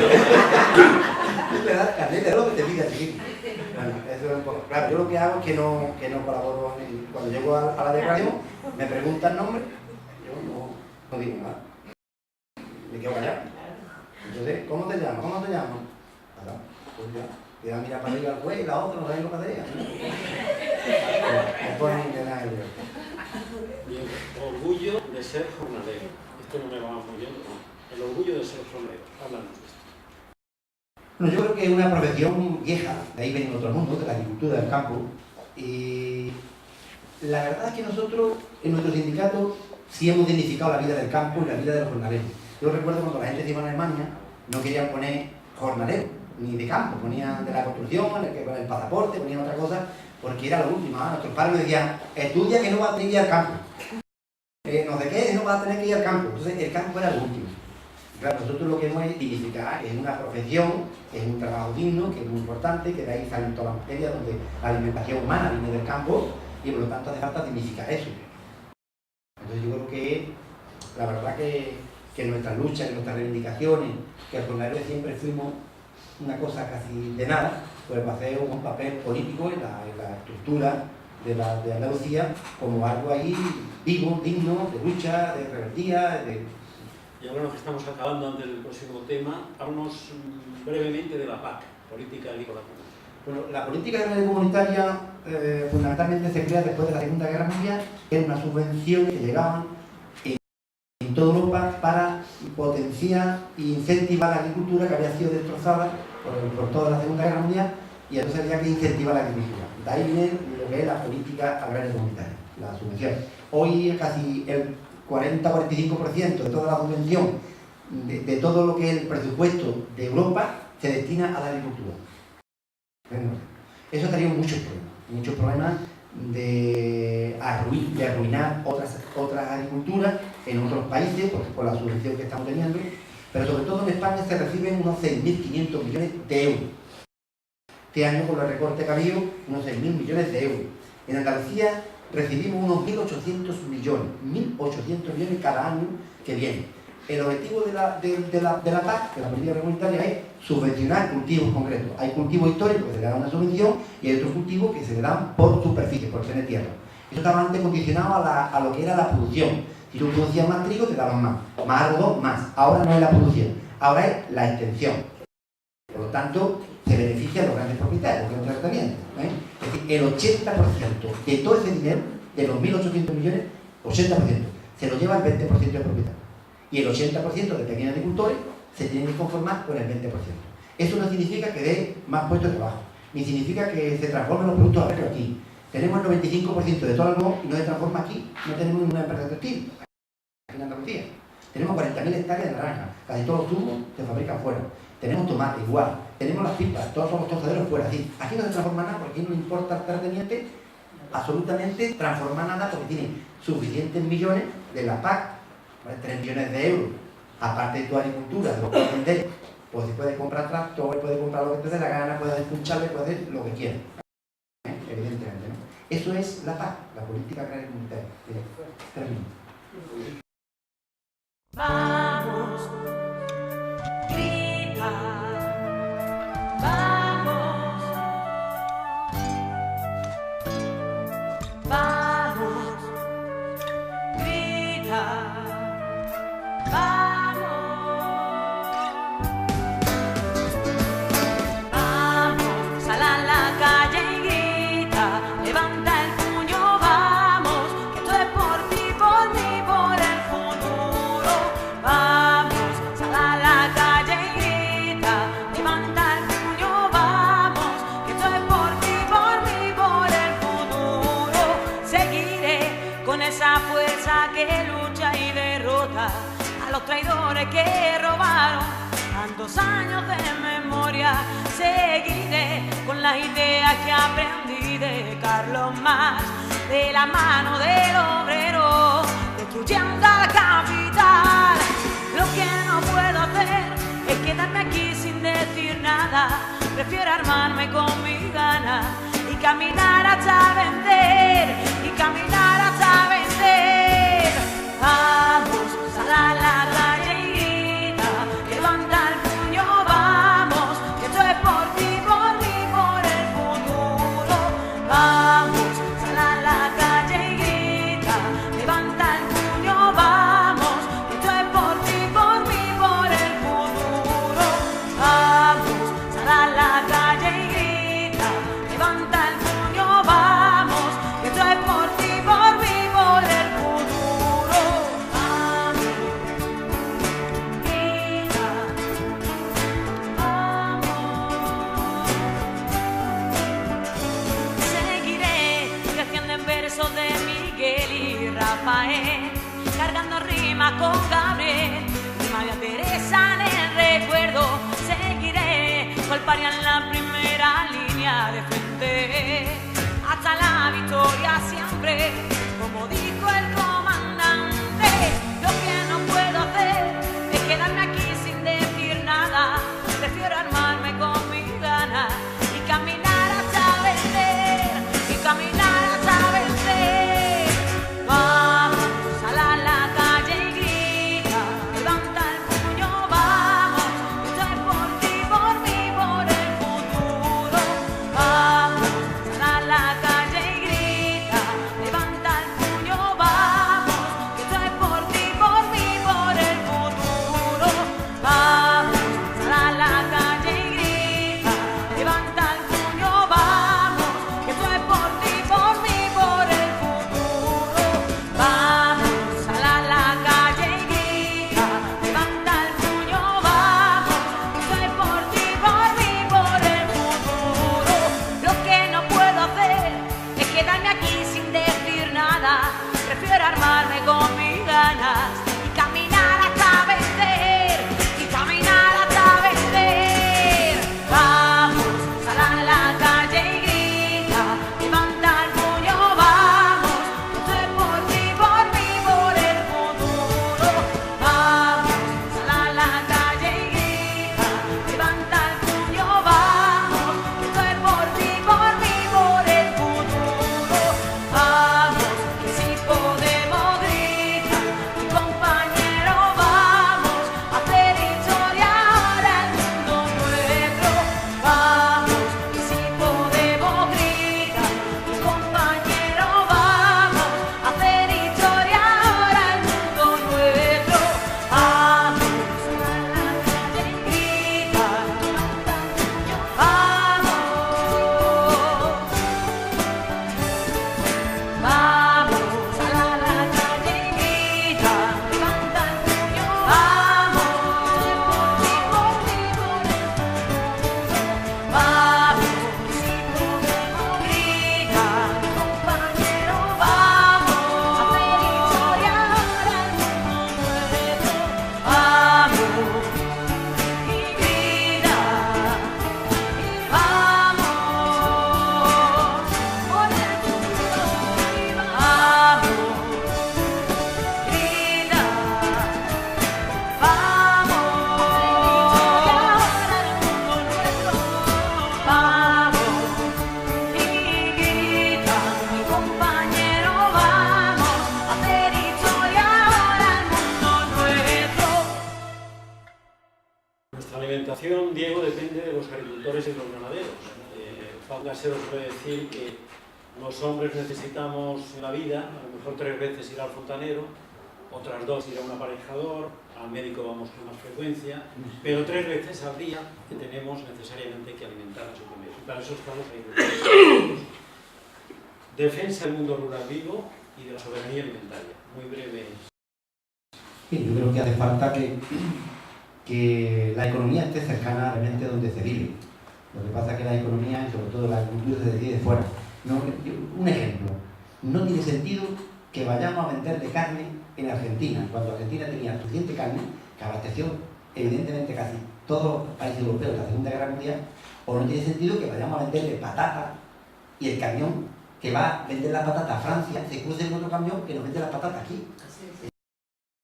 Tú te das el carnet de lo que te pide, chiquito. Bueno, eso es un poco. Claro, yo lo que hago es que no colaboro. Cuando llego a la declaración, me preguntan nombre, yo no digo nada. Me quedo callado. Entonces, ¿cómo te llamas? ¿Cómo te llamas? Nada, pues ya. Y a mirar para arriba al juez y la otra no sabe lo que haría. Me ponen de nada. Mi orgullo de ser jornalero. Esto no me va muy bien, ¿no? El orgullo de ser jornalero. Háblanos de esto. Bueno, yo creo que es una profesión vieja, de ahí viene otro mundo, de la agricultura, del campo. Y la verdad es que nosotros, en nuestro sindicato, sí hemos dignificado la vida del campo y la vida de los jornaleros. Yo recuerdo cuando la gente se iba a Alemania, no querían poner jornalero, ni de campo, ponían de la construcción, el pasaporte, ponían otra cosa, porque era lo último. Nuestros padres me decían, estudia que no vas a tener que ir al campo. No sé qué, no vas a tener que ir al campo. Entonces el campo era lo último. Claro, nosotros lo que hemos es dignificar, es una profesión, es un trabajo digno, que es muy importante, que de ahí salen todas las materias donde la alimentación humana viene del campo y por lo tanto hace falta dignificar eso. Entonces yo creo que la verdad que nuestras luchas, que nuestras reivindicaciones, que al jornalero siempre fuimos una cosa casi de nada, pues va a hacer un papel político en la estructura de Andalucía como algo ahí vivo, digno, de lucha, de rebeldía, Y ahora nos estamos acabando antes del próximo tema. Háblanos brevemente de la PAC, Política Agrícola Común. Bueno, la política agraria comunitaria fundamentalmente se crea después de la Segunda Guerra Mundial, que era una subvención que llegaban en toda Europa para potenciar e incentivar la agricultura que había sido destrozada por toda la Segunda Guerra Mundial, y entonces había que incentivar la agricultura. De ahí viene lo que es la política agraria comunitaria, la subvención. Hoy casi el 40-45% de toda la subvención, de todo lo que es el presupuesto de Europa, se destina a la agricultura. Eso traía muchos problemas de arruinar otras agriculturas en otros países, por la subvención que estamos teniendo, pero sobre todo en España se reciben unos 6.500 millones de euros. Este año, con el recorte que ha habido, unos 6.000 millones de euros. En Andalucía recibimos unos 1.800 millones cada año que viene. El objetivo de la PAC, de la política comunitaria, es subvencionar cultivos concretos. Hay cultivos históricos que se le dan una subvención y hay otros cultivos que se le dan por superficie, por tener tierra. Eso estaba antes condicionado a lo que era la producción. Si tú producías más trigo, te daban más algodón, más. Ahora no es la producción, ahora es la extensión. Por lo tanto, se beneficia a los grandes propietarios, que es un tratamiento. Es decir, el 80% de todo ese dinero, de los 1.800 millones, 80% se lo lleva el 20% del propietario. Y el 80% de pequeños agricultores se tienen que conformar con el 20%. Eso no significa que dé más puestos de trabajo, ni significa que se transformen los productos agrarios aquí. Tenemos el 95% de todo el algodón y no se transforma aquí, no tenemos ninguna empresa textil aquí en Andalucía. Tenemos 40.000 hectáreas de naranja, casi todos los zumos se fabrican fuera. Tenemos tomate igual, tenemos las pipas, todos los tostaderos fuera. Así, aquí no se transforma nada porque aquí no importa al terrateniente absolutamente transformar nada porque tiene suficientes millones de la PAC, 3 millones de euros, aparte de tu agricultura, de lo que puedes vender, pues si puedes comprar tractores, puedes comprar lo que te dé la gana, puedes hacer un chale, puedes hacer lo que quieras. Evidentemente, ¿no? Eso es la PAC, la política agraria comunitaria. Termino. Vamos, grita, vamos, vamos, grita, vamos, vamos, sal a la calle y grita, levanta el puño, vamos. nombre que robaron tantos años de memoria. Seguiré con las ideas que aprendí de Carlos Marx, de la mano del obrero, destruyendo la capital. Lo que no puedo hacer es quedarme aquí sin decir nada. Prefiero armarme con mis ganas y caminar hasta vencer, y caminar hasta vencer. Vamos a la calle y grita, levanta el puño, vamos, que esto es por ti, por mí, por el futuro. Vamos a la calle y grita, levanta el puño, vamos, que esto es por ti, por mí, por el futuro. Vamos a la calle y grita, levanta el puño, vamos, que esto es por ti, por mí, por el futuro. Vamos, grita, vamos. Seguiré creciendo en versos de Miguel y Rafael, cargando rimas con Gabriel y María Teresa en el recuerdo. Seguiré cual paria en la primera línea de frente, hasta la victoria siempre, como dijo el comandante. Lo que no puedo hacer es quedarme aquí sin decir nada. Prefiero armarme con mis ganas y caminar hasta vencer, y caminar hasta vencer. Vamos a la calle y grita, levanta el puño, vamos, esto es por ti, por mí, por el futuro. Vamos a la calle y grita, levanta el puño, vamos, esto es por ti, por mí, por el futuro. Vamos a la calle y grita, levanta el puño, vamos, esto es por ti, por mí, por el futuro. Vamos a la calle y grita, levanta el puño, vamos, esto es por ti, por mí, por el futuro. Lo que no puedo hacer es quedarme aquí sin decir nada. Prefiero armarme con mis ganas y caminar hasta vencer, y caminar hasta vencer. Vamos a la calle y grita, levanta el puño, vamos, esto es por ti, por mí, por el futuro. Vamos a la calle y grita, levanta el puño, vamos, esto es por ti, por mí, por el futuro. Vamos, que si podemos, grita, mi compañero, vamos a hacer historia ahora el mundo nuestro. Vamos, que si podemos, grita, mi compañero, vamos a hacer historia ahora el mundo nuestro. Vamos a la calle y grita, levanta el puño, vamos. Vamos a la calle y grita, levanta el puño, vamos, por ti, por el futuro. Vamos, que si podemos, grita, mi compañero, vamos a hacer historia ahora el mundo nuestro. Vamos y grita, y vamos por el futuro. Y vamos, grita, vamos ahora el mundo nuestro. Vamos y grita, mi compañero, vamos a hacer historia ahora el mundo nuestro. Nuestra alimentación, Diego, depende de los agricultores y los ganaderos. Pau Gasero suele decir que los hombres necesitamos en la vida, a lo mejor 3 veces ir al fontanero, otras 2 ir a un aparejador, al médico vamos con más frecuencia, pero 3 veces al día que tenemos necesariamente que alimentar a su comer. Y para eso estamos ahí. Defensa del mundo rural vivo y de la soberanía alimentaria. Muy breve. Sí, yo creo que hace falta que la economía esté cercana realmente donde se vive. Lo que pasa es que la economía, y sobre todo la agricultura, se decide fuera. No, un ejemplo, no tiene sentido que vayamos a vender de carne en Argentina, cuando Argentina tenía suficiente carne, que abasteció evidentemente casi todos los países europeos de la Segunda Guerra Mundial, o no tiene sentido que vayamos a venderle patatas y el camión que va a vender las patatas a Francia se cruce con otro camión que nos vende las patatas aquí.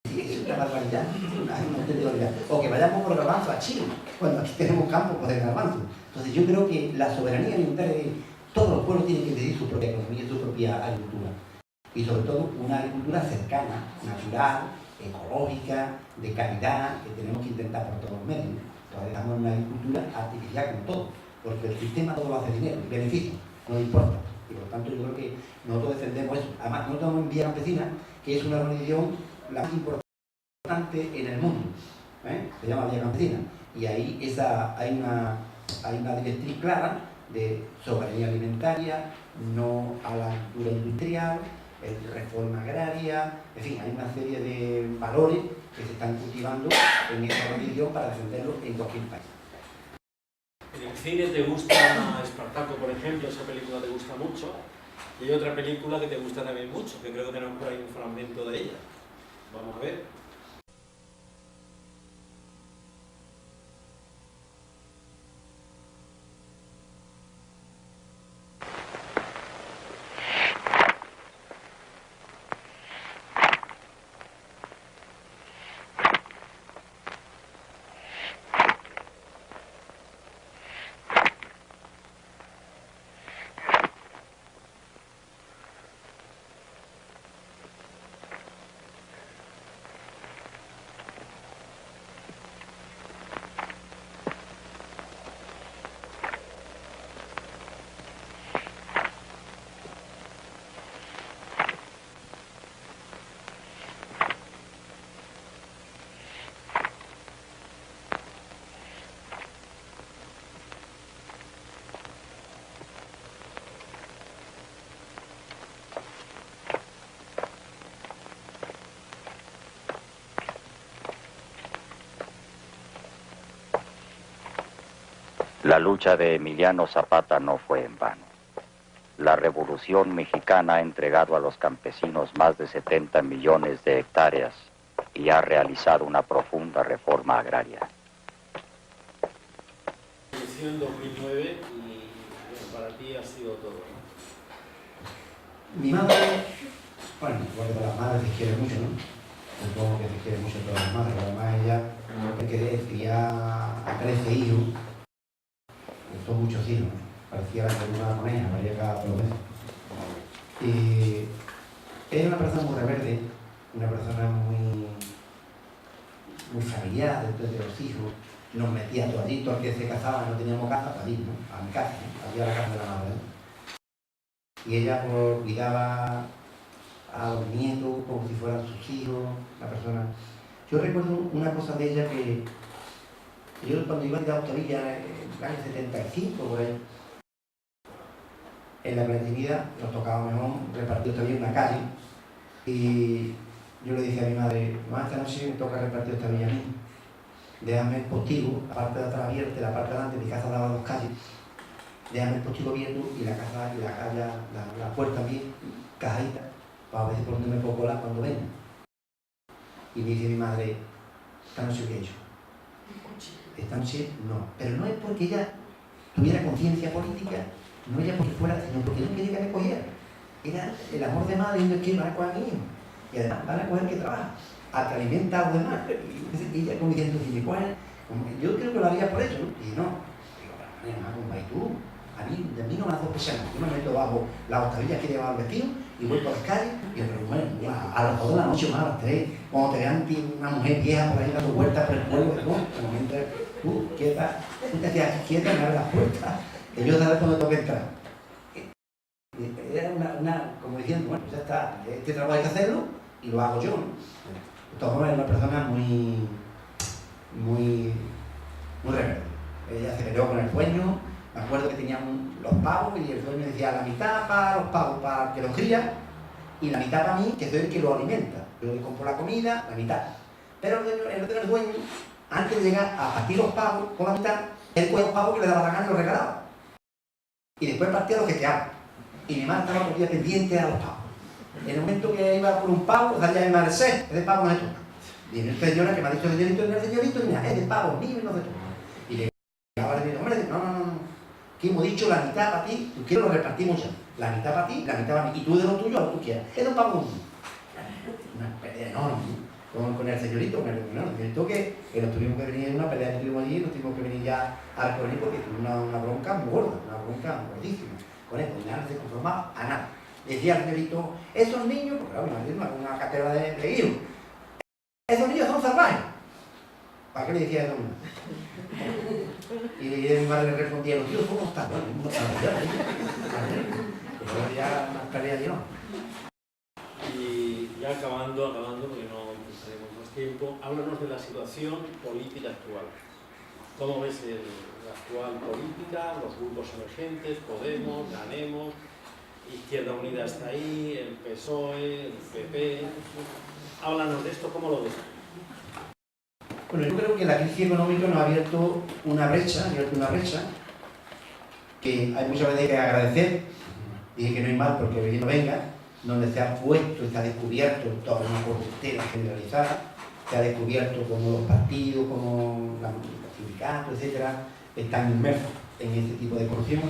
Es una barbaridad, una auténtica. O que vayamos por garbanzo a Chile, cuando aquí tenemos campo por el garbanzo. Entonces yo creo que la soberanía alimentaria de todos los pueblos tienen que decidir su propia economía y su propia agricultura. Y sobre todo una agricultura cercana, natural, ecológica, de calidad, que tenemos que intentar por todos los medios. Entonces estamos en una agricultura artificial como todo, porque el sistema todo lo hace dinero, beneficio, no importa. Y por lo tanto yo creo que nosotros defendemos eso. Además, nosotros tenemos en Vía Campesina, que es una organización la más importante en el mundo, se llama Vía Campesina, y ahí hay una directriz clara de soberanía alimentaria, no a la agricultura industrial, reforma agraria, en fin, hay una serie de valores que se están cultivando en esta organización para defenderlo en cualquier país. En el cine te gusta Espartaco, por ejemplo, esa película te gusta mucho, y hay otra película que te gusta también mucho, que creo que tenemos por ahí un fragmento de ella. Vamos a ver. La lucha de Emiliano Zapata no fue en vano. La Revolución Mexicana ha entregado a los campesinos más de 70 millones de hectáreas y ha realizado una profunda reforma agraria. Nació en 2009 y bueno, para ti ha sido todo, ¿no? Mi madre, bueno, igual que las madres se quiere mucho, ¿no? Supongo que se quiere mucho todas las madres, pero además ella me quería criar a 13 hijos. Son muchos hijos, parecía una coneja, varía cada 2 meses. Y era una persona muy rebelde, una persona muy familiar dentro de los hijos. Nos metía toditos, al que se casaba, no teníamos casa para ir, ¿no? A mi casa, ¿no? Había la casa de la madre, ¿no? Y ella pues, cuidaba a los nietos como si fueran sus hijos, la persona. Yo recuerdo una cosa de ella que yo cuando iba a tirar Octavilla, en el año 75, por ahí, en la clandestinidad nos tocaba mejor repartir Octavilla en una calle y yo le dije a mi madre, mamá, esta noche me toca repartir Octavilla a mí. Déjame el postigo, la parte de atrás abierta, la parte de delante, mi casa daba 2 calles, déjame el postigo abierto y la casa y la calle, la puerta bien cajadita, para ver si por dónde me puedo colar cuando venga. Y me dice mi madre, esta noche qué he hecho. Esta noche no, pero no es porque ella tuviera conciencia política, no ella porque fuera, sino porque no quería que me cogiera. Era el amor de madre, diciendo que van a coger a mi hijo. Y además van a coger que trabaja, a que alimenta a los demás. Y ella como diciendo, yo creo que lo haría por eso, ¿no? Y no, digo, pero mamá, ¿y tú? De mí no me hace pesar, yo me meto bajo las Octavillas que llevaba el vestido y voy por las calles y el bueno, a las 2 de la noche, más a las 3, cuando te vean una mujer vieja por ahí dando vueltas por el pueblo, ¿no? Mientras tú quieta, tú te quedas quieta y me abres las puertas, que yo sabes cuándo tengo que entrar. Era como diciendo, bueno, pues ya está, este trabajo hay que hacerlo y lo hago yo, ¿no? De todas formas, era una persona muy rebelde. Ella se peleó con el dueño. Me acuerdo que tenían los pavos y el dueño decía la mitad para los pavos, para que los cría, y la mitad para mí, que soy el que lo alimenta. Yo le compro la comida, la mitad. Pero el dueño, antes de llegar a partir los pavos con la mitad, él cogía los pavos que le daba la gana y los regalaba. Y después partía los que quedaban. Y mi madre estaba todavía pendiente a los pavos. En el momento que iba por un pavo, salía mi madre, ese pavo no es tuyo. Viene el señora que me ha dicho señorito, mira, es de pavo mío y no de todo. Y le llegaba el hombre, no, que hemos dicho la mitad para ti, tú quieres lo repartimos ya. La mitad para ti, la mitad para mí, y tú de lo tuyo a lo que tú quieras. Es de un pavo mío. Una pelea enorme con el señorito, que nos tuvimos que venir en una pelea que tuvimos allí, nos tuvimos que venir ya a recorrer porque tuvimos una bronca muy gorda, una bronca gordísima. Con esto, nada no se conformaba a nada. Decía el señorito, esos niños, porque claro, una cátedra de hijos, esos niños son salvajes. ¿Para qué le decía eso? Y mi madre le respondía, los tíos somos tan buenos. Pero ya más pelea yo no. Y ya acabando, porque no tenemos más tiempo, háblanos de la situación política actual. ¿Cómo ves la actual política, los grupos emergentes, Podemos, Ganemos, Izquierda Unida está ahí, el PSOE, el PP? Háblanos de esto, ¿cómo lo ves? Bueno, yo creo que la crisis económica nos ha abierto una brecha, que hay muchas veces que agradecer, y que no hay mal porque el no venga, donde se ha puesto y se ha descubierto toda una corruptela generalizada, se ha descubierto como los partidos, como los sindicatos, etcétera, están inmersos en este tipo de corrupción,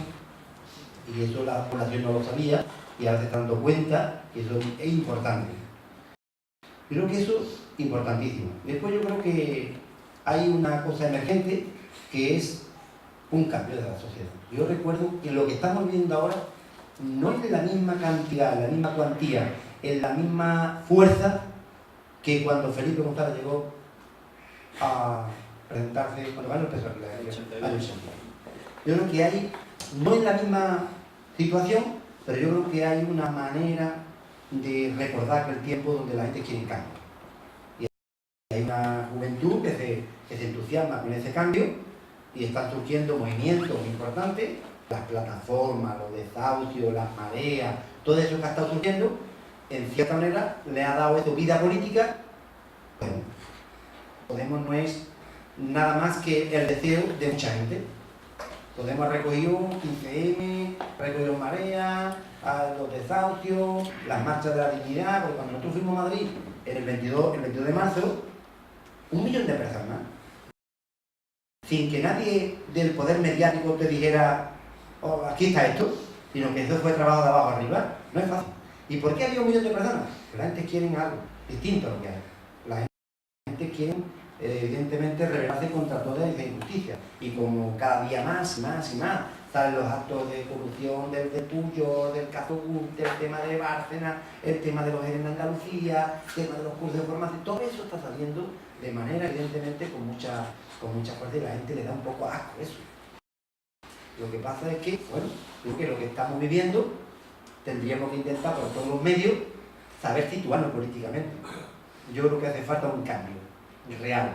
y eso la población no lo sabía, y ahora se está dando cuenta que eso es importante. Yo creo que eso es importantísimo. Después yo creo que hay una cosa emergente que es un cambio de la sociedad. Yo recuerdo que lo que estamos viendo ahora no es de la misma cantidad, la misma cuantía, en la misma fuerza que cuando Felipe González llegó a presentarse, cuando ganó el PSOE, yo creo que hay, no es la misma situación, pero yo creo que hay una manera de recordar el tiempo donde la gente quiere cambio. Y hay una juventud que se entusiasma con ese cambio y están surgiendo movimientos muy importantes, las plataformas, los desahucios, las mareas, todo eso que ha estado surgiendo, en cierta manera le ha dado eso vida política. Bueno, Podemos no es nada más que el deseo de mucha gente. Podemos ha recogido 15M, ha recogido mareas, los desahucios, las marchas de la dignidad, porque cuando nosotros fuimos a Madrid el 22 de marzo, 1 millón de personas, sin que nadie del poder mediático te dijera, oh, aquí está esto, sino que eso fue trabajo de abajo arriba, no es fácil. ¿Y por qué había 1 millón de personas? Porque la gente quiere algo distinto a lo que hay. La gente quiere, evidentemente, rebelarse contra toda esa injusticia. Y como cada día más salen los actos de corrupción del Puyol, del caso Gürtel, el tema de Bárcenas, el tema de los ERE en Andalucía, el tema de los cursos de formación, todo eso está saliendo de manera, evidentemente, con mucha fuerza, y la gente le da un poco asco eso. Lo que pasa es que, bueno, creo que lo que estamos viviendo tendríamos que intentar por todos los medios saber situarnos políticamente. Yo creo que hace falta un cambio real,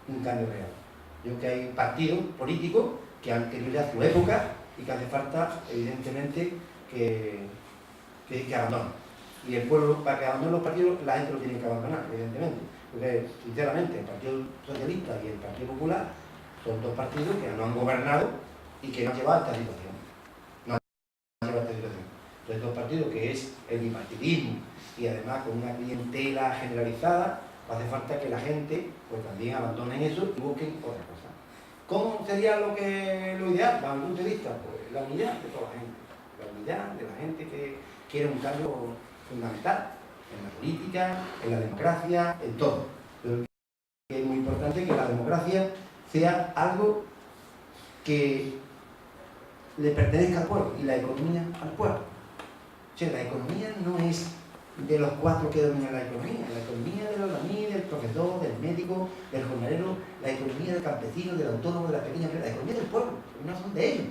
Yo creo que hay partidos políticos que han tenido ya su época y que hace falta, evidentemente, que abandonen. Y el pueblo, para que abandonen los partidos, la gente lo tiene que abandonar, evidentemente. Porque, sinceramente, el Partido Socialista y el Partido Popular son dos partidos que no han gobernado y que no han llevado a esta situación. Entonces, dos partidos que es el bipartidismo y además con una clientela generalizada, hace falta que la gente pues también abandonen eso y busquen otra cosa. ¿Cómo sería lo ideal? Bajo mi punto de vista, pues la unidad de toda la gente. La unidad de la gente que quiere un cambio fundamental en la política, en la democracia, en todo. Pero es muy importante que la democracia sea algo que le pertenezca al pueblo y la economía al pueblo. O sea, la economía no es de los 4 que dominan la economía del albañil, del profesor, del médico, del jornalero, la economía del campesino, del autónomo, de la pequeña empresa, la economía del pueblo, no son de ellos.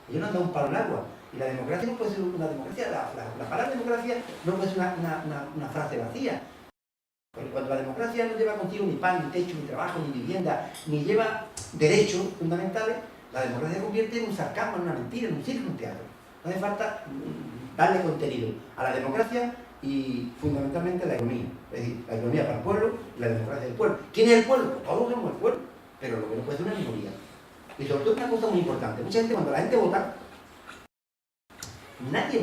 Ellos no han dado un palo al agua. Y la democracia no puede ser una democracia, la palabra democracia no puede ser una frase vacía. Porque cuando la democracia no lleva contigo ni pan, ni techo, ni trabajo, ni vivienda, ni lleva derechos fundamentales, la democracia se convierte en un sarcasmo, en una mentira, en un circo, en un teatro. No hace falta darle contenido a la democracia y fundamentalmente a la economía. Es decir, la economía para el pueblo y la democracia del pueblo. ¿Quién es el pueblo? Pues todos somos el pueblo, pero lo que no puede ser una minoría. Y sobre todo una cosa muy importante, mucha gente cuando la gente vota, nadie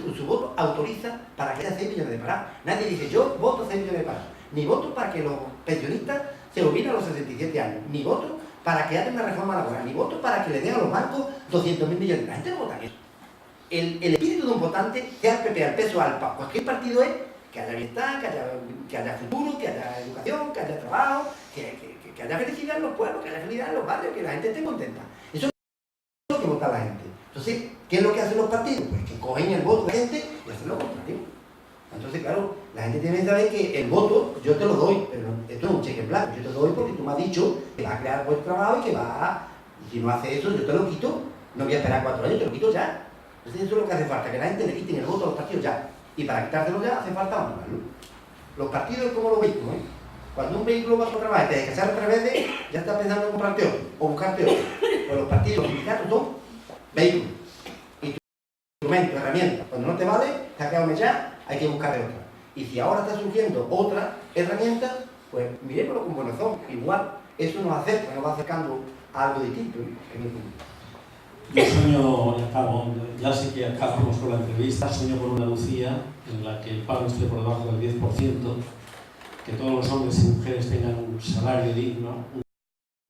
con su voto autoriza para que haya 6 millones de parados. Nadie dice, yo voto 6 millones de parados. Ni voto para que los pensionistas se jubilan a los 67 años. Ni voto para que haya una reforma laboral, ni voto para que le den a los bancos 200.000 millones. La gente no vota eso. El espíritu de un votante, sea el PP, al PSOE, al PAP, cualquier partido es que haya bienestar, que haya futuro, que haya educación, que haya trabajo, que haya felicidad en los pueblos, que haya felicidad en los barrios, que la gente esté contenta. Eso es lo que vota la gente. Entonces, ¿qué es lo que hacen los partidos? Pues que cogen el voto de la gente y hacen lo contrario. Entonces, claro, la gente tiene que saber que el voto yo te lo doy, pero esto no es un cheque en blanco, yo te lo doy porque tú me has dicho que vas a crear buen trabajo y que vas a... Y si no haces eso, yo te lo quito, no voy a esperar 4 años, te lo quito ya. Entonces eso es lo que hace falta, que la gente le quiten el voto a los partidos ya. Y para quitárselo ya hace falta abandonarlo. Los partidos es como los vehículos, ¿eh? Cuando un vehículo va a trabajar y te deja hacer 3 veces, ya estás pensando en comprarte otro o buscarte otro. Pues los partidos, los sindicatos son vehículos, instrumentos, herramientas. Cuando no te vale, te ha quedado ya, hay que buscarle otra. Y si ahora está surgiendo otra herramienta, pues miremoslo con buenos ojos. Igual eso nos acerca, nos va acercando a algo distinto en el futuro. Yo sueño, y acabo, ya sé que acabamos con la entrevista, sueño con una Andalucía en la que el paro esté por debajo del 10%, que todos los hombres y mujeres tengan un salario digno, un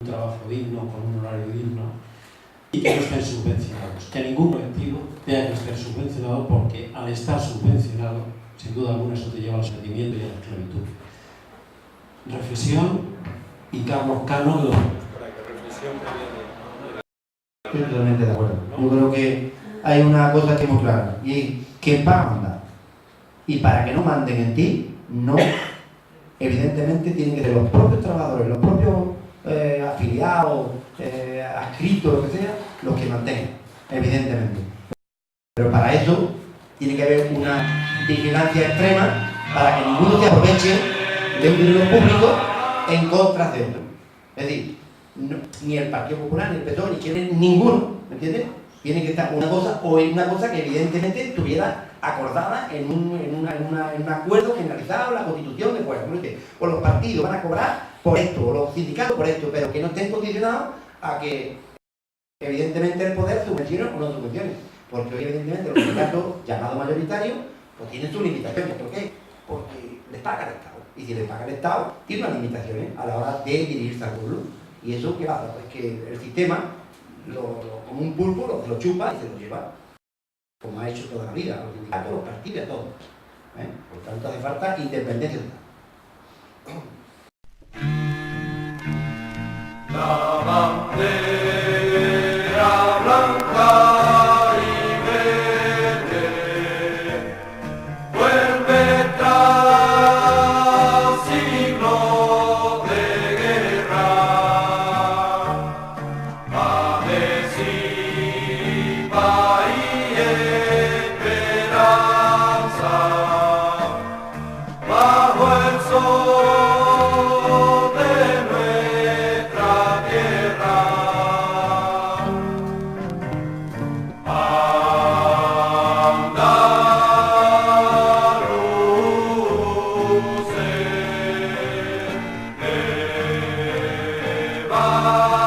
trabajo digno, con un horario digno, y que no estén subvencionados. Que ningún colectivo tenga que estar subvencionado, porque al estar subvencionado, sin duda alguna, eso te lleva al sometimiento y a la esclavitud. Reflexión y Carlos Cano. Estoy totalmente de acuerdo. Yo creo que hay una cosa que es muy clara, y es que para mandar, y para que no manden en ti, no, evidentemente tienen que ser los propios trabajadores, los propios afiliados, adscritos, lo que sea, los que mantengan, evidentemente. Pero para eso tiene que haber una vigilancia extrema para que ninguno se aproveche de un dinero público en contra de otro. Es decir, no, ni el Partido Popular, ni el PSOE, ni quieren ninguno, ¿me entiendes? Tiene que estar una cosa, o en una cosa que evidentemente estuviera acordada en un acuerdo generalizado, la Constitución, de acuerdo. O los partidos van a cobrar por esto, o los sindicatos por esto, pero que no estén condicionados a que evidentemente el poder subvencione o no subvencione. Porque hoy evidentemente los sindicatos llamados mayoritarios pues tienen sus limitaciones. ¿Por qué? Porque les paga el Estado. Y si les paga el Estado, tiene unas limitaciones a la hora de dirigirse al pueblo. ¿Y eso qué pasa? Pues que el sistema, como un pulpo, lo chupa y se lo lleva, como ha hecho toda la vida, los sindicatos, los partidos, todo. Por tanto, hace falta independencia total. La bandera blanca y verde vuelve tras siglos de guerra a decir paz y esperanza bajo el sol. Bye.